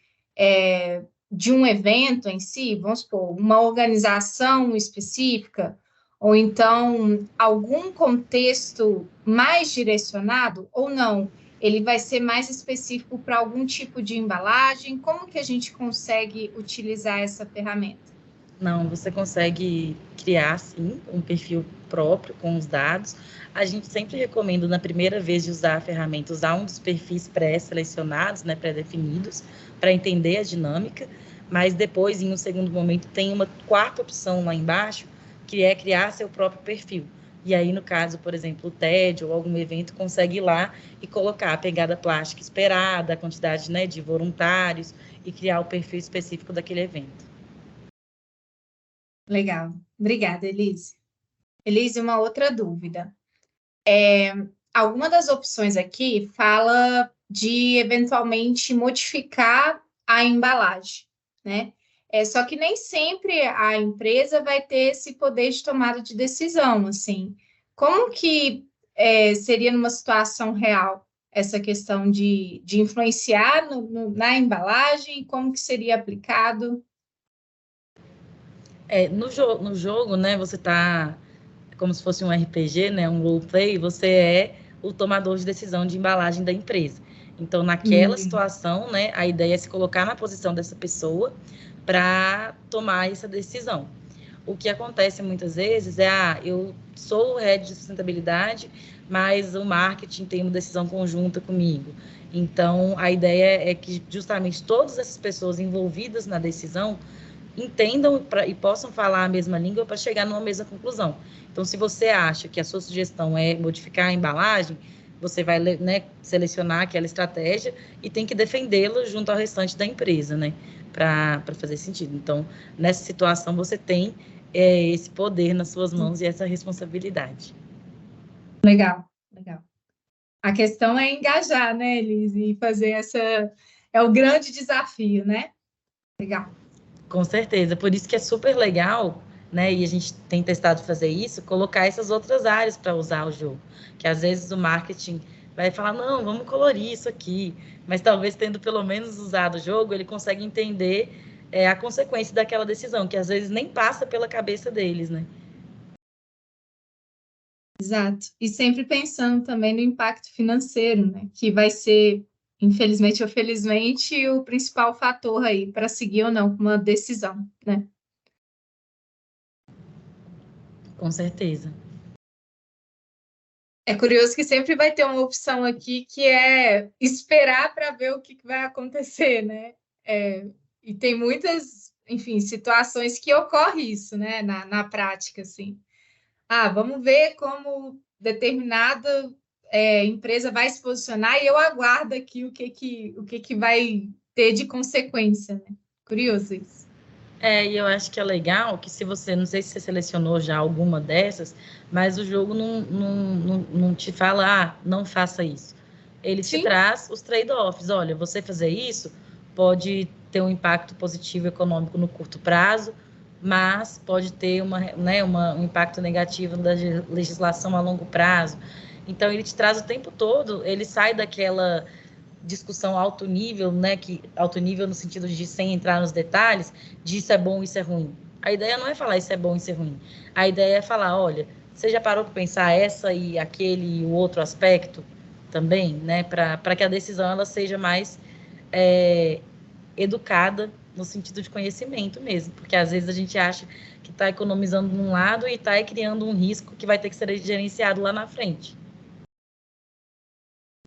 de um evento em si? Vamos supor, uma organização específica? Ou então, algum contexto mais direcionado, ou não? Ele vai ser mais específico para algum tipo de embalagem? Como que a gente consegue utilizar essa ferramenta? Não, você consegue criar, sim, um perfil próprio com os dados. A gente sempre recomenda, na primeira vez de usar a ferramenta, usar um dos perfis pré-selecionados, né, pré-definidos, para entender a dinâmica, mas depois, em um segundo momento, tem uma quarta opção lá embaixo, que é criar seu próprio perfil. E aí, no caso, por exemplo, o TED ou algum evento, consegue ir lá e colocar a pegada plástica esperada, a quantidade, né, de voluntários, e criar o perfil específico daquele evento. Legal. Obrigada, Elise. Elise, uma outra dúvida. Alguma das opções aqui fala de eventualmente modificar a embalagem, né? Só que nem sempre a empresa vai ter esse poder de tomada de decisão, assim. Como que seria numa situação real essa questão de influenciar na embalagem? Como que seria aplicado? No jogo, né, você tá como se fosse um RPG, né, um roleplay, você é o tomador de decisão de embalagem da empresa. Então, naquela situação, né, a ideia é se colocar na posição dessa pessoa para tomar essa decisão. O que acontece muitas vezes é, eu sou o head de sustentabilidade, mas o marketing tem uma decisão conjunta comigo. Então, a ideia é que justamente todas essas pessoas envolvidas na decisão entendam e possam falar a mesma língua para chegar numa mesma conclusão. Então, se você acha que a sua sugestão é modificar a embalagem, você vai, né, selecionar aquela estratégia e tem que defendê-la junto ao restante da empresa, né, para fazer sentido. Então, nessa situação, você tem esse poder nas suas mãos e essa responsabilidade. Legal, legal. A questão é engajar, né, Elise, e fazer essa... É o grande desafio, né? Legal. Com certeza, por isso que é super legal, né, e a gente tem testado fazer isso, colocar essas outras áreas para usar o jogo, que às vezes o marketing vai falar, não, vamos colorir isso aqui, mas talvez tendo pelo menos usado o jogo, ele consegue entender a consequência daquela decisão, que às vezes nem passa pela cabeça deles, né? Exato. E sempre pensando também no impacto financeiro, né, que vai ser, infelizmente ou felizmente, o principal fator aí para seguir ou não uma decisão, né? Com certeza. É curioso que sempre vai ter uma opção aqui que é esperar para ver o que vai acontecer, né? E tem muitas, enfim, situações que ocorre isso, né, na prática, assim. Vamos ver como determinada empresa vai se posicionar e eu aguardo aqui o que vai ter de consequência, né? Curioso isso. E eu acho que é legal que se você, não sei se você selecionou já alguma dessas, mas o jogo não te fala, não faça isso. Ele te traz os trade-offs. Olha, você fazer isso pode ter um impacto positivo econômico no curto prazo, mas pode ter um impacto negativo da legislação a longo prazo. Então, ele te traz o tempo todo, ele sai daquela discussão alto nível, né, alto nível no sentido de sem entrar nos detalhes, de isso é bom, isso é ruim. A ideia não é falar isso é bom, isso é ruim. A ideia é falar, olha, você já parou para pensar essa e aquele e o outro aspecto também, né, para que a decisão ela seja mais educada no sentido de conhecimento mesmo, porque às vezes a gente acha que está economizando de um lado e está criando um risco que vai ter que ser gerenciado lá na frente.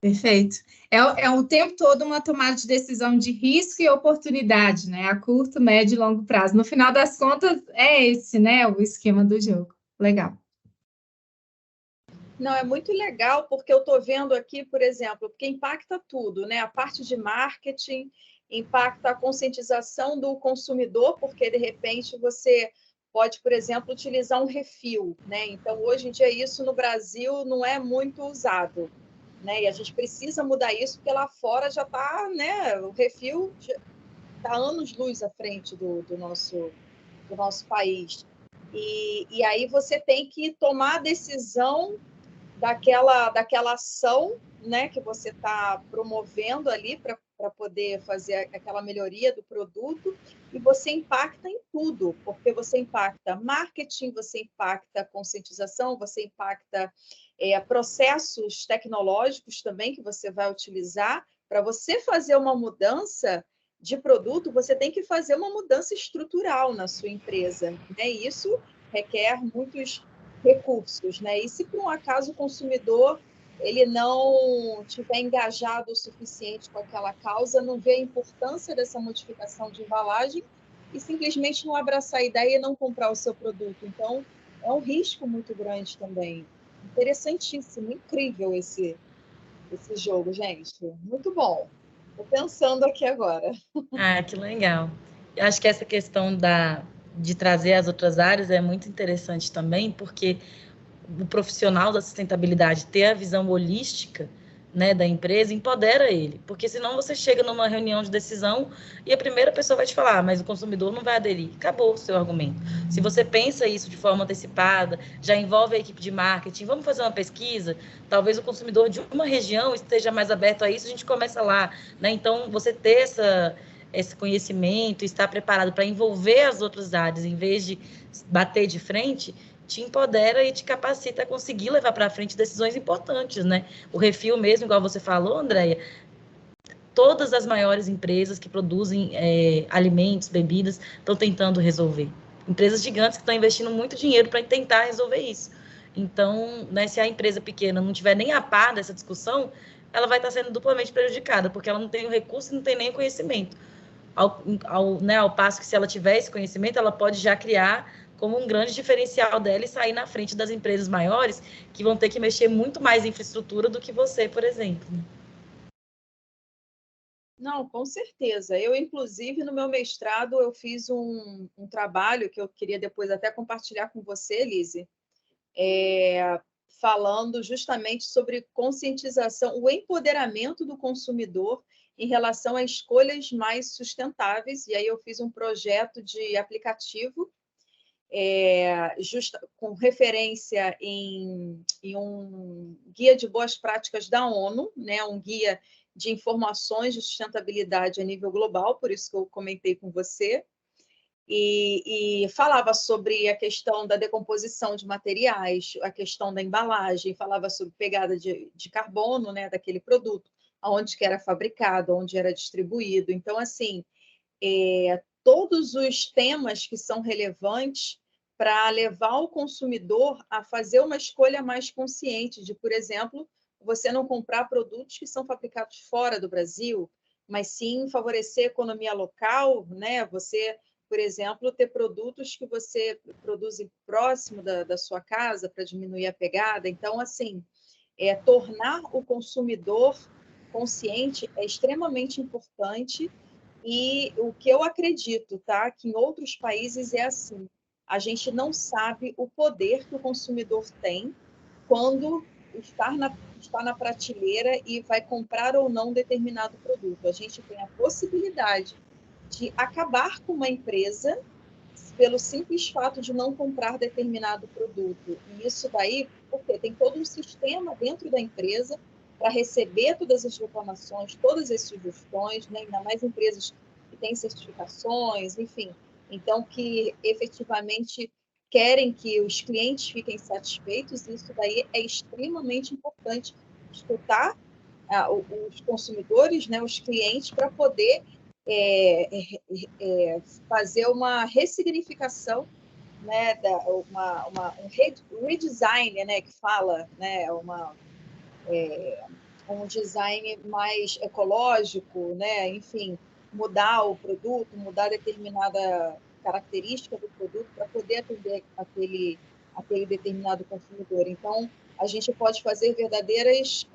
Perfeito. É o tempo todo uma tomada de decisão de risco e oportunidade, né? A curto, médio e longo prazo. No final das contas, é esse, né? O esquema do jogo. Legal. Não, é muito legal, porque eu estou vendo aqui, por exemplo, porque impacta tudo, né? A parte de marketing, impacta a conscientização do consumidor, porque, de repente, você pode, por exemplo, utilizar um refil, né? Então, hoje em dia, isso no Brasil não é muito usado, né? E a gente precisa mudar isso, porque lá fora já está, né? O refil está anos-luz à frente do nosso país. E aí você tem que tomar a decisão daquela ação, né, que você está promovendo ali para poder fazer aquela melhoria do produto, e você impacta em tudo, porque você impacta marketing, você impacta conscientização, você impacta processos tecnológicos também que você vai utilizar para você fazer uma mudança de produto, você tem que fazer uma mudança estrutural na sua empresa, né? E isso requer muitos recursos, né? E se por um acaso o consumidor ele não estiver engajado o suficiente com aquela causa, não vê a importância dessa modificação de embalagem e simplesmente não abraçar a ideia e não comprar o seu produto. Então, é um risco muito grande também. Interessantíssimo, incrível esse jogo, gente. Muito bom. Estou pensando aqui agora. Ah, que legal. Eu acho que essa questão de trazer as outras áreas é muito interessante também, porque o profissional da sustentabilidade ter a visão holística, né, da empresa, empodera ele. Porque senão você chega numa reunião de decisão e a primeira pessoa vai te falar, mas o consumidor não vai aderir. Acabou o seu argumento. Se você pensa isso de forma antecipada, já envolve a equipe de marketing, vamos fazer uma pesquisa, talvez o consumidor de uma região esteja mais aberto a isso, a gente começa lá, né? Então, você ter esse conhecimento, estar preparado para envolver as outras áreas, em vez de bater de frente, te empodera e te capacita a conseguir levar para frente decisões importantes, né? O refil mesmo, igual você falou, Andréia, todas as maiores empresas que produzem alimentos, bebidas, estão tentando resolver. Empresas gigantes que estão investindo muito dinheiro para tentar resolver isso. Então, né, se a empresa pequena não tiver nem a par dessa discussão, ela vai estar sendo duplamente prejudicada, porque ela não tem o recurso e não tem nem o conhecimento. Ao passo que, se ela tiver esse conhecimento, ela pode já criar como um grande diferencial dela e sair na frente das empresas maiores, que vão ter que mexer muito mais em infraestrutura do que você, por exemplo. Não, com certeza. Eu, inclusive, no meu mestrado, eu fiz um trabalho que eu queria depois até compartilhar com você, Lise, falando justamente sobre conscientização, o empoderamento do consumidor em relação a escolhas mais sustentáveis. E aí eu fiz um projeto de aplicativo com referência em um guia de boas práticas da ONU, né? Um guia de informações de sustentabilidade a nível global, por isso que eu comentei com você, e falava sobre a questão da decomposição de materiais, a questão da embalagem, falava sobre pegada de carbono, né, daquele produto, onde que era fabricado, onde era distribuído. Então, assim, todos os temas que são relevantes para levar o consumidor a fazer uma escolha mais consciente de, por exemplo, você não comprar produtos que são fabricados fora do Brasil, mas sim favorecer a economia local, né? Você, por exemplo, ter produtos que você produz próximo da sua casa para diminuir a pegada. Então, assim, tornar o consumidor consciente é extremamente importante. E o que eu acredito, tá? Que em outros países é assim. A gente não sabe o poder que o consumidor tem quando está na prateleira e vai comprar ou não determinado produto. A gente tem a possibilidade de acabar com uma empresa pelo simples fato de não comprar determinado produto. E isso daí, porque tem todo um sistema dentro da empresa para receber todas as reclamações, todas as sugestões, né? Ainda mais empresas que têm certificações, enfim. Então, que efetivamente querem que os clientes fiquem satisfeitos, isso daí é extremamente importante, escutar os consumidores, né, os clientes, para poder fazer uma ressignificação, né, um redesign, né, que fala, né, um design mais ecológico, né, enfim, mudar o produto, mudar determinada característica do produto para poder atender aquele determinado consumidor. Então, a gente pode fazer verdadeiras,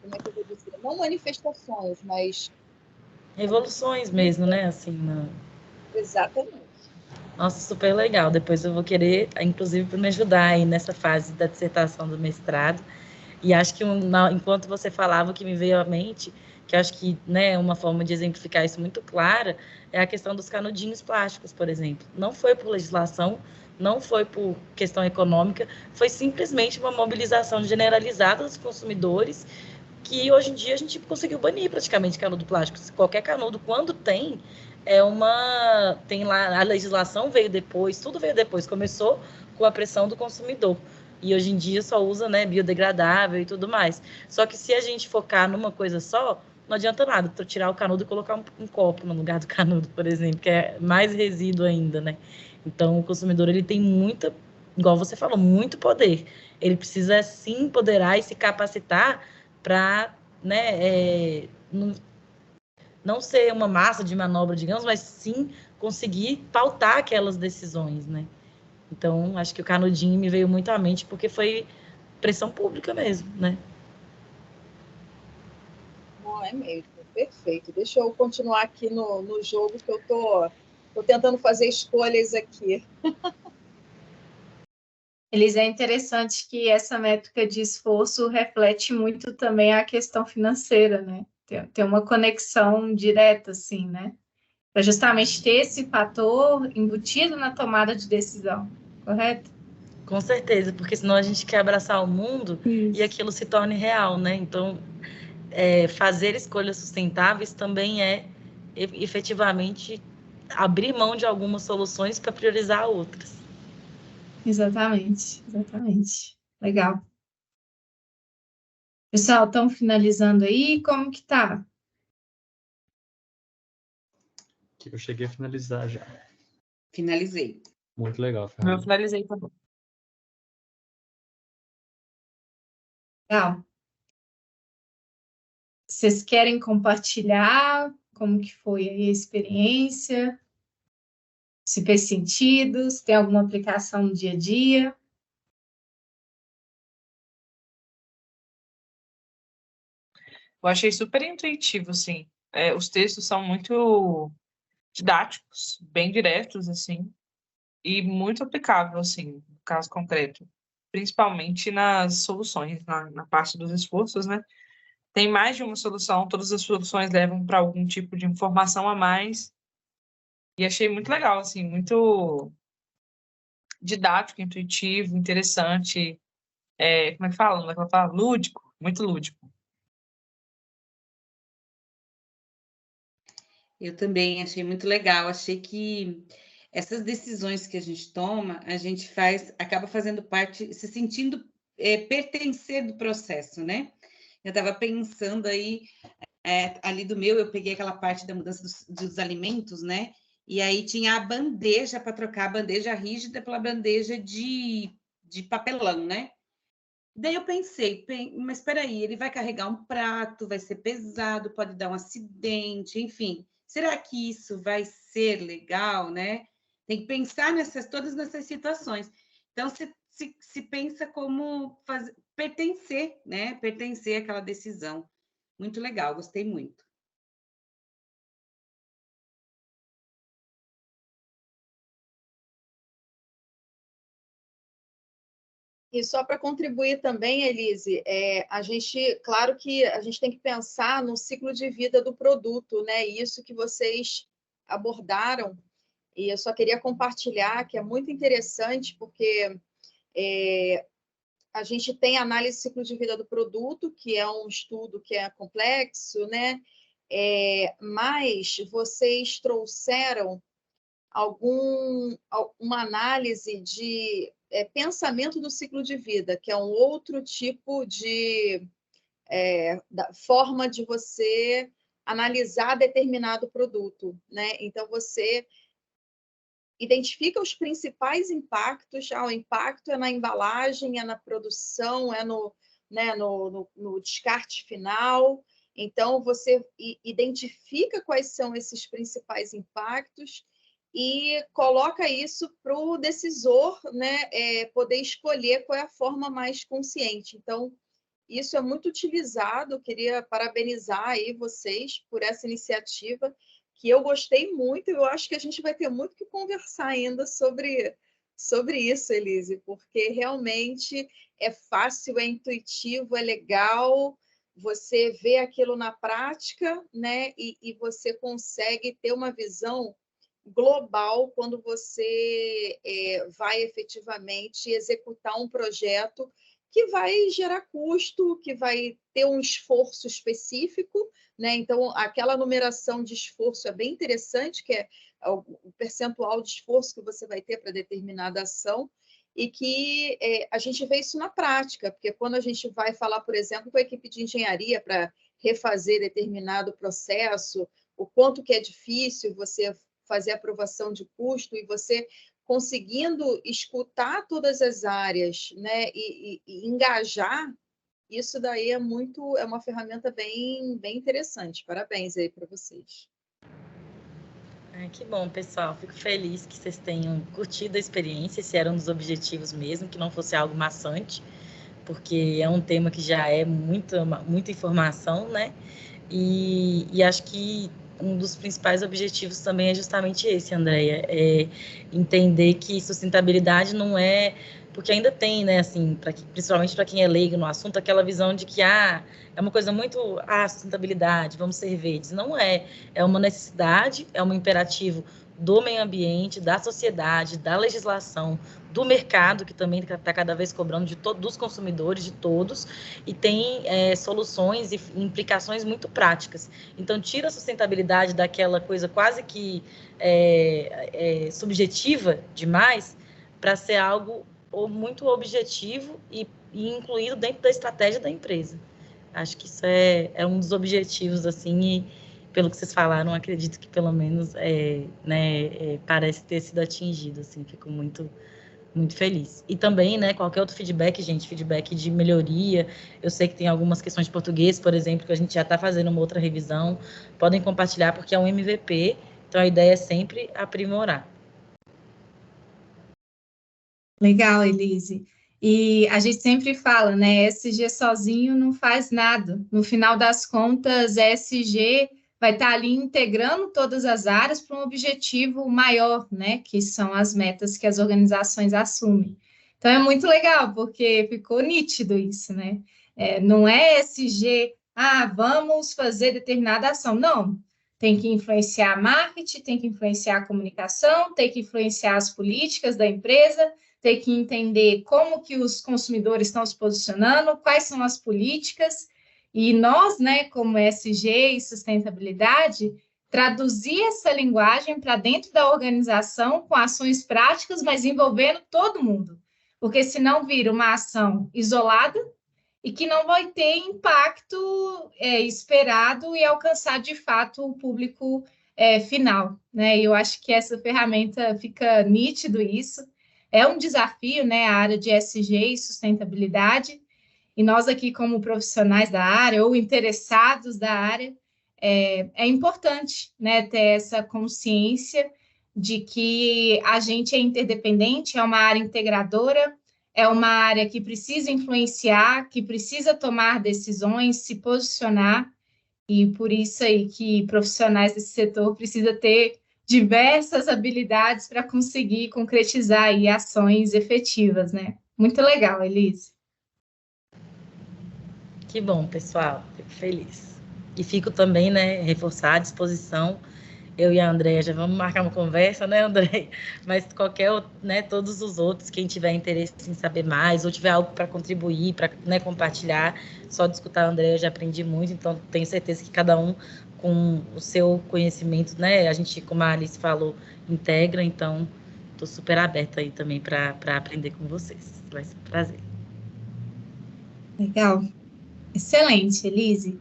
como é que eu vou dizer, não manifestações, mas Revoluções mesmo, né? Assim, Exatamente. Nossa, super legal. Depois eu vou querer, inclusive, para me ajudar aí nessa fase da dissertação do mestrado. E acho que, enquanto você falava, o que me veio à mente, que acho que, né, uma forma de exemplificar isso muito clara, é a questão dos canudinhos plásticos, por exemplo. Não foi por legislação, não foi por questão econômica, foi simplesmente uma mobilização generalizada dos consumidores, que hoje em dia a gente conseguiu banir praticamente canudo plástico. Qualquer canudo, quando tem lá, a legislação veio depois, tudo veio depois, começou com a pressão do consumidor. E hoje em dia só usa, né, biodegradável e tudo mais. Só que se a gente focar numa coisa só, não adianta nada tu tirar o canudo e colocar um copo no lugar do canudo, por exemplo, que é mais resíduo ainda, né? Então, o consumidor, ele tem muita, igual você falou, muito poder. Ele precisa se empoderar e se capacitar para, né, não ser uma massa de manobra, digamos, mas sim conseguir pautar aquelas decisões, né? Então, acho que o canudinho me veio muito à mente, porque foi pressão pública mesmo, né? Não é mesmo, perfeito. Deixa eu continuar aqui no jogo, que eu tô tentando fazer escolhas aqui. Eles, é interessante que essa métrica de esforço reflete muito também a questão financeira, né? Tem uma conexão direta, assim, né? Para justamente ter esse fator embutido na tomada de decisão, correto? Com certeza, porque senão a gente quer abraçar o mundo e aquilo se torne real, né? Então, fazer escolhas sustentáveis também é efetivamente abrir mão de algumas soluções para priorizar outras. Exatamente, exatamente. Legal. Pessoal, estão finalizando aí? Como que tá? Eu cheguei a finalizar já. Finalizei. Muito legal, Eu Fernanda. finalizei também. Legal. Vocês querem compartilhar como que foi aí a experiência? Se fez sentido? Se tem alguma aplicação no dia a dia? Eu achei super intuitivo, assim. Os textos são muito didáticos, bem diretos, assim, e muito aplicável, assim, no caso concreto. Principalmente nas soluções, na parte dos esforços, né? Tem mais de uma solução, todas as soluções levam para algum tipo de informação a mais. E achei muito legal, assim, muito didático, intuitivo, interessante. Como é que fala? Como é que ela fala? Lúdico, muito lúdico. Eu também achei muito legal. Achei que essas decisões que a gente toma, a gente acaba fazendo parte, se sentindo pertencer do processo, né? Eu estava pensando aí, ali do meu, eu peguei aquela parte da mudança dos alimentos, né? E aí tinha a bandeja para trocar a bandeja rígida pela bandeja de papelão, né? Daí eu pensei, mas espera aí, ele vai carregar um prato, vai ser pesado, pode dar um acidente, enfim. Será que isso vai ser legal, né? Tem que pensar todas nessas situações. Então, se pensa como pertencer, né? Pertencer àquela decisão. Muito legal, gostei muito. E só para contribuir também, Elise, claro que a gente tem que pensar no ciclo de vida do produto, né? Isso que vocês abordaram, e eu só queria compartilhar que é muito interessante, porque a gente tem a análise do ciclo de vida do produto, que é um estudo que é complexo, né? Mas vocês trouxeram uma análise de pensamento do ciclo de vida, que é um outro tipo de forma de você analisar determinado produto, né? Então, você identifica os principais impactos. O impacto é na embalagem, é na produção, é no descarte final. Então, você identifica quais são esses principais impactos e coloca isso para o decisor, né, poder escolher qual é a forma mais consciente. Então, isso é muito utilizado. Eu queria parabenizar aí vocês por essa iniciativa, que eu gostei muito, e eu acho que a gente vai ter muito que conversar ainda sobre isso, Elise, porque realmente é fácil, é intuitivo, é legal, você vê aquilo na prática, né? E você consegue ter uma visão global quando você vai efetivamente executar um projeto que vai gerar custo, que vai ter um esforço específico, né? Então, aquela numeração de esforço é bem interessante, que é o percentual de esforço que você vai ter para determinada ação, e que a gente vê isso na prática, porque quando a gente vai falar, por exemplo, com a equipe de engenharia para refazer determinado processo, o quanto que é difícil você fazer aprovação de custo, e você conseguindo escutar todas as áreas, né, e engajar, isso daí é uma ferramenta bem interessante. Parabéns aí para vocês. Que bom, pessoal. Fico feliz que vocês tenham curtido a experiência, esse era um dos objetivos mesmo, que não fosse algo maçante, porque é um tema que já é muita informação, né? E acho que um dos principais objetivos também é justamente esse, Andréia, é entender que sustentabilidade não é... Porque ainda tem, né, assim, principalmente para quem é leigo no assunto, aquela visão de que, é uma coisa muito, sustentabilidade, vamos ser verdes. Não é, é uma necessidade, é um imperativo do meio ambiente, da sociedade, da legislação, do mercado, que também está cada vez cobrando dos consumidores, de todos, e tem soluções e implicações muito práticas. Então, tira a sustentabilidade daquela coisa quase que subjetiva demais, para ser algo muito objetivo e incluído dentro da estratégia da empresa. Acho que isso é um dos objetivos, assim, e pelo que vocês falaram, acredito que pelo menos parece ter sido atingido, assim, fico muito feliz. E também, né, qualquer outro feedback, gente, feedback de melhoria, eu sei que tem algumas questões de português, por exemplo, que a gente já está fazendo uma outra revisão, podem compartilhar, porque é um MVP, então a ideia é sempre aprimorar. Legal, Elise. E a gente sempre fala, né, ESG sozinho não faz nada. No final das contas, ESG vai estar ali integrando todas as áreas para um objetivo maior, né, que são as metas que as organizações assumem. Então, é muito legal, porque ficou nítido isso, né? Não é ESG, vamos fazer determinada ação. Não, tem que influenciar a marketing, tem que influenciar a comunicação, tem que influenciar as políticas da empresa, ter que entender como que os consumidores estão se posicionando, quais são as políticas, e nós, né, como ESG e sustentabilidade, traduzir essa linguagem para dentro da organização com ações práticas, mas envolvendo todo mundo, porque senão vira uma ação isolada e que não vai ter impacto esperado e alcançar, de fato, o público final, né? E eu acho que essa ferramenta fica nítido isso. É um desafio, né, a área de ESG e sustentabilidade, e nós aqui como profissionais da área ou interessados da área, é importante, né, ter essa consciência de que a gente é interdependente, é uma área integradora, é uma área que precisa influenciar, que precisa tomar decisões, se posicionar, e por isso aí que profissionais desse setor precisam ter diversas habilidades para conseguir concretizar aí ações efetivas, né? Muito legal, Elise. Que bom, pessoal, fico feliz. E fico também, né, reforçar à disposição. Eu e a Andréia já vamos marcar uma conversa, né, Andréia? Mas todos os outros, quem tiver interesse em saber mais ou tiver algo para contribuir, para, né, compartilhar, só de escutar a Andréia eu já aprendi muito, então tenho certeza que cada um com o seu conhecimento, né, a gente, como a Alice falou, integra, então estou super aberta aí também para aprender com vocês. Vai ser um prazer. Legal. Excelente, Elise.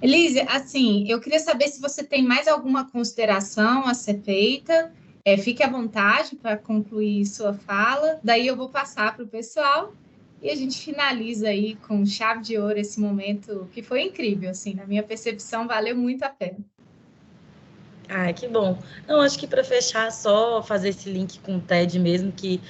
Elise, assim, eu queria saber se você tem mais alguma consideração a ser feita. Fique à vontade para concluir sua fala. Daí eu vou passar para o pessoal e a gente finaliza aí com chave de ouro esse momento que foi incrível, assim, na minha percepção, valeu muito a pena. Que bom. Não, acho que para fechar, só fazer esse link com o TED mesmo, que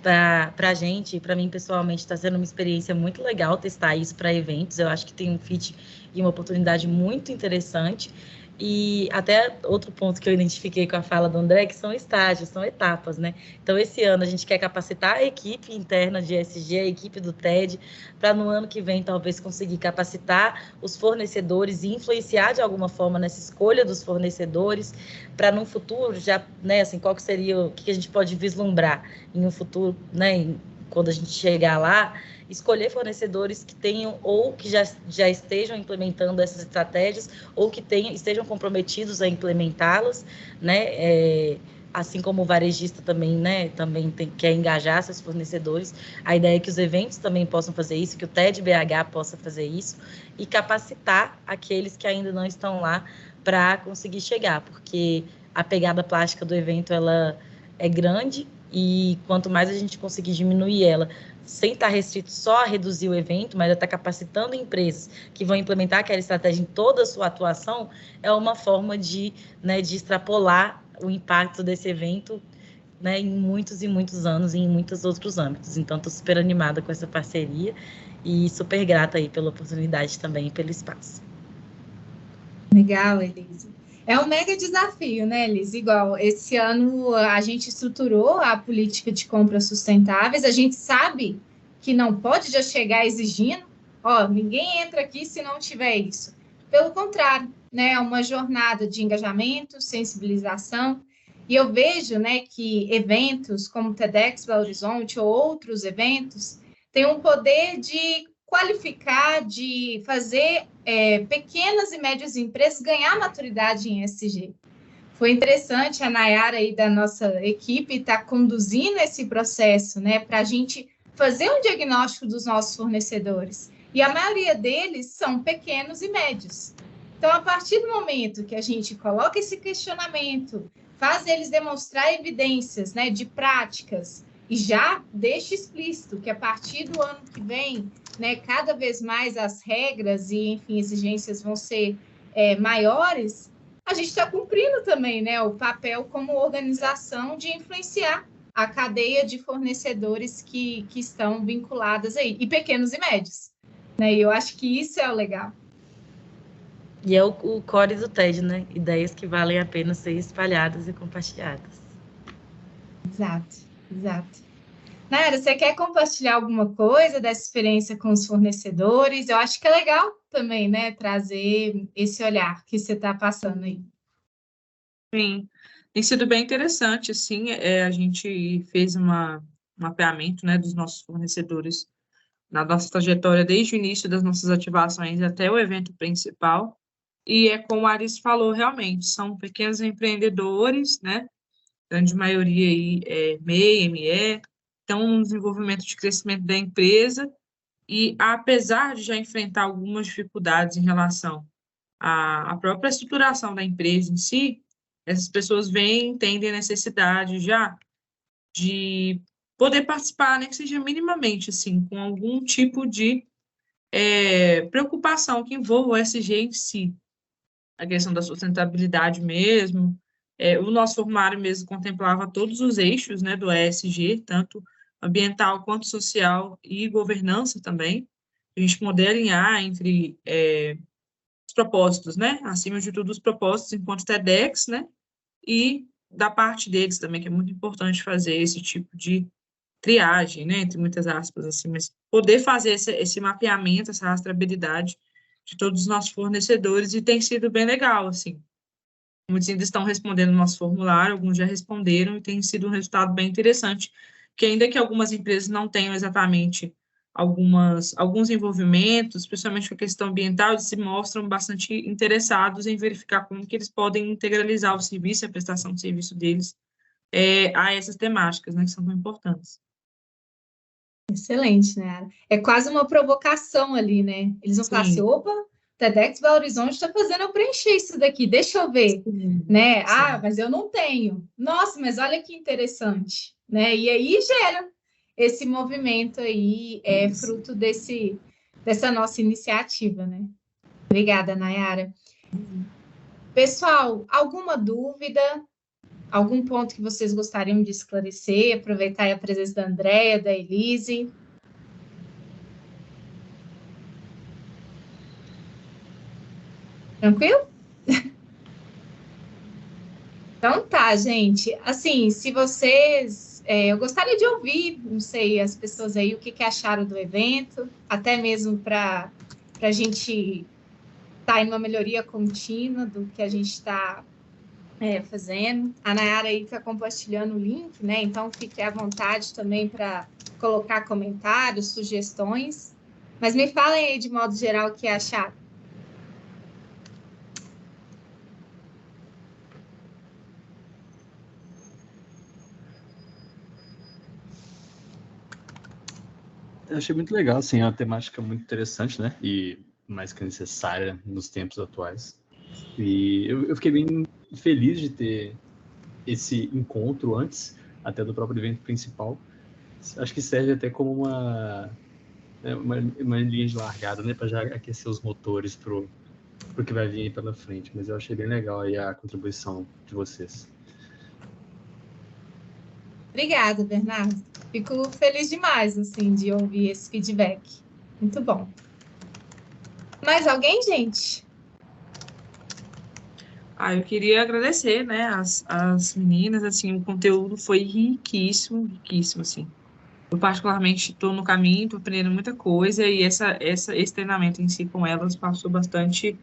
para a gente, para mim pessoalmente, está sendo uma experiência muito legal testar isso para eventos. Eu acho que tem um fit e uma oportunidade muito interessante. E até outro ponto que eu identifiquei com a fala do André, que são estágios, são etapas, né? Então, esse ano a gente quer capacitar a equipe interna de ESG, a equipe do TED, para no ano que vem, talvez, conseguir capacitar os fornecedores e influenciar de alguma forma nessa escolha dos fornecedores, para no futuro, já, né, assim, qual que seria, o que a gente pode vislumbrar em um futuro, né, quando a gente chegar lá, escolher fornecedores que tenham ou que já estejam implementando essas estratégias ou que estejam comprometidos a implementá-las, né? assim como o varejista também, né, também quer engajar seus fornecedores, a ideia é que os eventos também possam fazer isso, que o TED BH possa fazer isso e capacitar aqueles que ainda não estão lá para conseguir chegar, porque a pegada plástica do evento ela é grande e quanto mais a gente conseguir diminuir ela, sem estar restrito só a reduzir o evento, mas a estar capacitando empresas que vão implementar aquela estratégia em toda a sua atuação, é uma forma de, né, de extrapolar o impacto desse evento, né, em muitos e muitos anos e em muitos outros âmbitos. Então, estou super animada com essa parceria e super grata aí pela oportunidade também e pelo espaço. Legal, Elise. É um mega desafio, né, Elise? Igual, esse ano a gente estruturou a política de compras sustentáveis, a gente sabe que não pode já chegar exigindo, ó, ninguém entra aqui se não tiver isso. Pelo contrário, né, é uma jornada de engajamento, sensibilização, e eu vejo, né, que eventos como o TEDx Belo Horizonte ou outros eventos têm um poder de qualificar, de fazer pequenas e médias empresas ganhar maturidade em ESG. Foi interessante a Nayara aí da nossa equipe estar conduzindo esse processo, né, para a gente fazer um diagnóstico dos nossos fornecedores. E a maioria deles são pequenos e médios. Então, a partir do momento que a gente coloca esse questionamento, faz eles demonstrar evidências, né, de práticas, e já deixa explícito que a partir do ano que vem, né, cada vez mais as regras e, enfim, exigências vão ser maiores, a gente está cumprindo também, né, o papel como organização de influenciar a cadeia de fornecedores que estão vinculadas aí, e pequenos e médios. Né, e eu acho que isso é o legal. E é o core do TED, né? Ideias que valem a pena ser espalhadas e compartilhadas. Exato, exato. Nayara, você quer compartilhar alguma coisa dessa experiência com os fornecedores? Eu acho que é legal também, né, trazer esse olhar que você está passando aí. Sim, tem sido bem interessante, assim, a gente fez um mapeamento, né, dos nossos fornecedores na nossa trajetória desde o início das nossas ativações até o evento principal, e é como a Alice falou, realmente, são pequenos empreendedores, né, grande maioria aí é MEI, ME, estão no desenvolvimento de crescimento da empresa, e apesar de já enfrentar algumas dificuldades em relação à própria estruturação da empresa em si, essas pessoas vêm, entendem a necessidade já de poder participar, nem que seja minimamente, assim, com algum tipo de preocupação que envolva o ESG em si, a questão da sustentabilidade mesmo. O nosso formulário mesmo contemplava todos os eixos, né, do ESG, tanto ambiental quanto social e governança também. A gente poder alinhar entre os propósitos, né, acima de tudo os propósitos enquanto TEDx, né, e da parte deles também, que é muito importante fazer esse tipo de triagem, né, entre muitas aspas, assim, mas poder fazer esse mapeamento, essa rastreabilidade de todos os nossos fornecedores, e tem sido bem legal, assim. Muitos ainda estão respondendo o nosso formulário, alguns já responderam, e tem sido um resultado bem interessante, que ainda que algumas empresas não tenham exatamente alguns envolvimentos, principalmente com a questão ambiental, eles se mostram bastante interessados em verificar como que eles podem integralizar o serviço, a prestação de serviço deles a essas temáticas, né, que são tão importantes. Excelente, né? É quase uma provocação ali, né? Eles vão falar assim, opa, TEDx Belo Horizonte está fazendo eu preencher isso daqui, deixa eu ver, né? Sim. Ah, mas eu não tenho. Nossa, mas olha que interessante, né? E aí gera esse movimento aí, fruto dessa nossa iniciativa, né? Obrigada, Nayara. Pessoal, alguma dúvida? Algum ponto que vocês gostariam de esclarecer? Aproveitar a presença da Andréia, da Elise. Tranquilo? Então tá, gente. Assim, se vocês... eu gostaria de ouvir, não sei, as pessoas aí, o que acharam do evento, até mesmo para a gente estar em uma melhoria contínua do que a gente está fazendo. A Nayara aí está compartilhando o link, né? Então, fique à vontade também para colocar comentários, sugestões. Mas me falem aí, de modo geral, o que acharam. Eu achei muito legal, assim, é uma temática muito interessante, né? E mais que necessária nos tempos atuais. E eu fiquei bem feliz de ter esse encontro antes, até do próprio evento principal. Acho que serve até como uma linha de largada, né? Para já aquecer os motores pro que vai vir aí pela frente. Mas eu achei bem legal aí a contribuição de vocês. Obrigada, Bernardo. Fico feliz demais, assim, de ouvir esse feedback. Muito bom. Mais alguém, gente? Eu queria agradecer, né, as meninas, assim, o conteúdo foi riquíssimo, riquíssimo, assim. Eu particularmente estou no caminho, estou aprendendo muita coisa e esse treinamento em si com elas passou bastante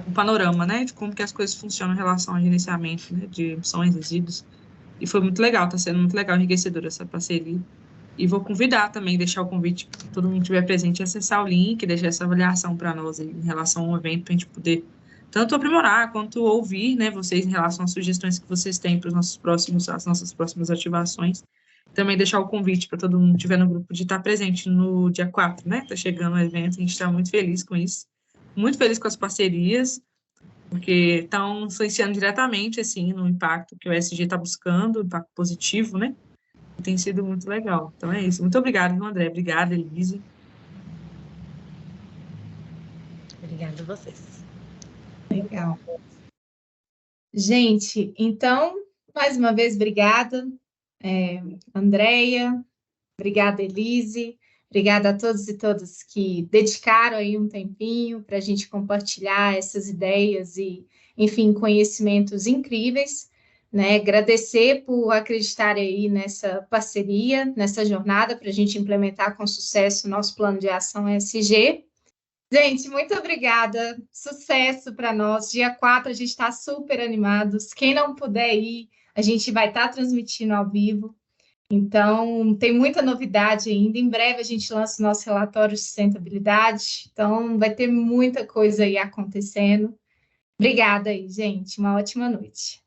o panorama, né, de como que as coisas funcionam em relação ao gerenciamento, né, de emissões, resíduos. E foi muito legal, está sendo muito legal, enriquecedora essa parceria. E vou convidar também, deixar o convite para todo mundo que estiver presente, acessar o link, deixar essa avaliação para nós aí, em relação ao evento, para a gente poder tanto aprimorar quanto ouvir, né, vocês em relação às sugestões que vocês têm para as nossas próximas ativações. Também deixar o convite para todo mundo que estiver no grupo de estar presente no dia 4, né? Está chegando o evento, a gente está muito feliz com isso. Muito feliz com as parcerias, porque estão influenciando diretamente, assim, no impacto que o ESG está buscando, impacto positivo, né? Tem sido muito legal. Então é isso. Muito obrigada, André. Obrigada, Elise. Obrigada a vocês. Legal. Gente, então, mais uma vez, obrigada, Andréia, obrigada, Elise, obrigada a todos e todas que dedicaram aí um tempinho para a gente compartilhar essas ideias e, enfim, conhecimentos incríveis, né? Agradecer por acreditar aí nessa parceria, nessa jornada para a gente implementar com sucesso o nosso plano de ação ESG. Gente, muito obrigada. Sucesso para nós. Dia 4 a gente está super animados. Quem não puder ir, a gente vai estar transmitindo ao vivo. Então, tem muita novidade ainda. Em breve a gente lança o nosso relatório de sustentabilidade. Então, vai ter muita coisa aí acontecendo. Obrigada aí, gente. Uma ótima noite.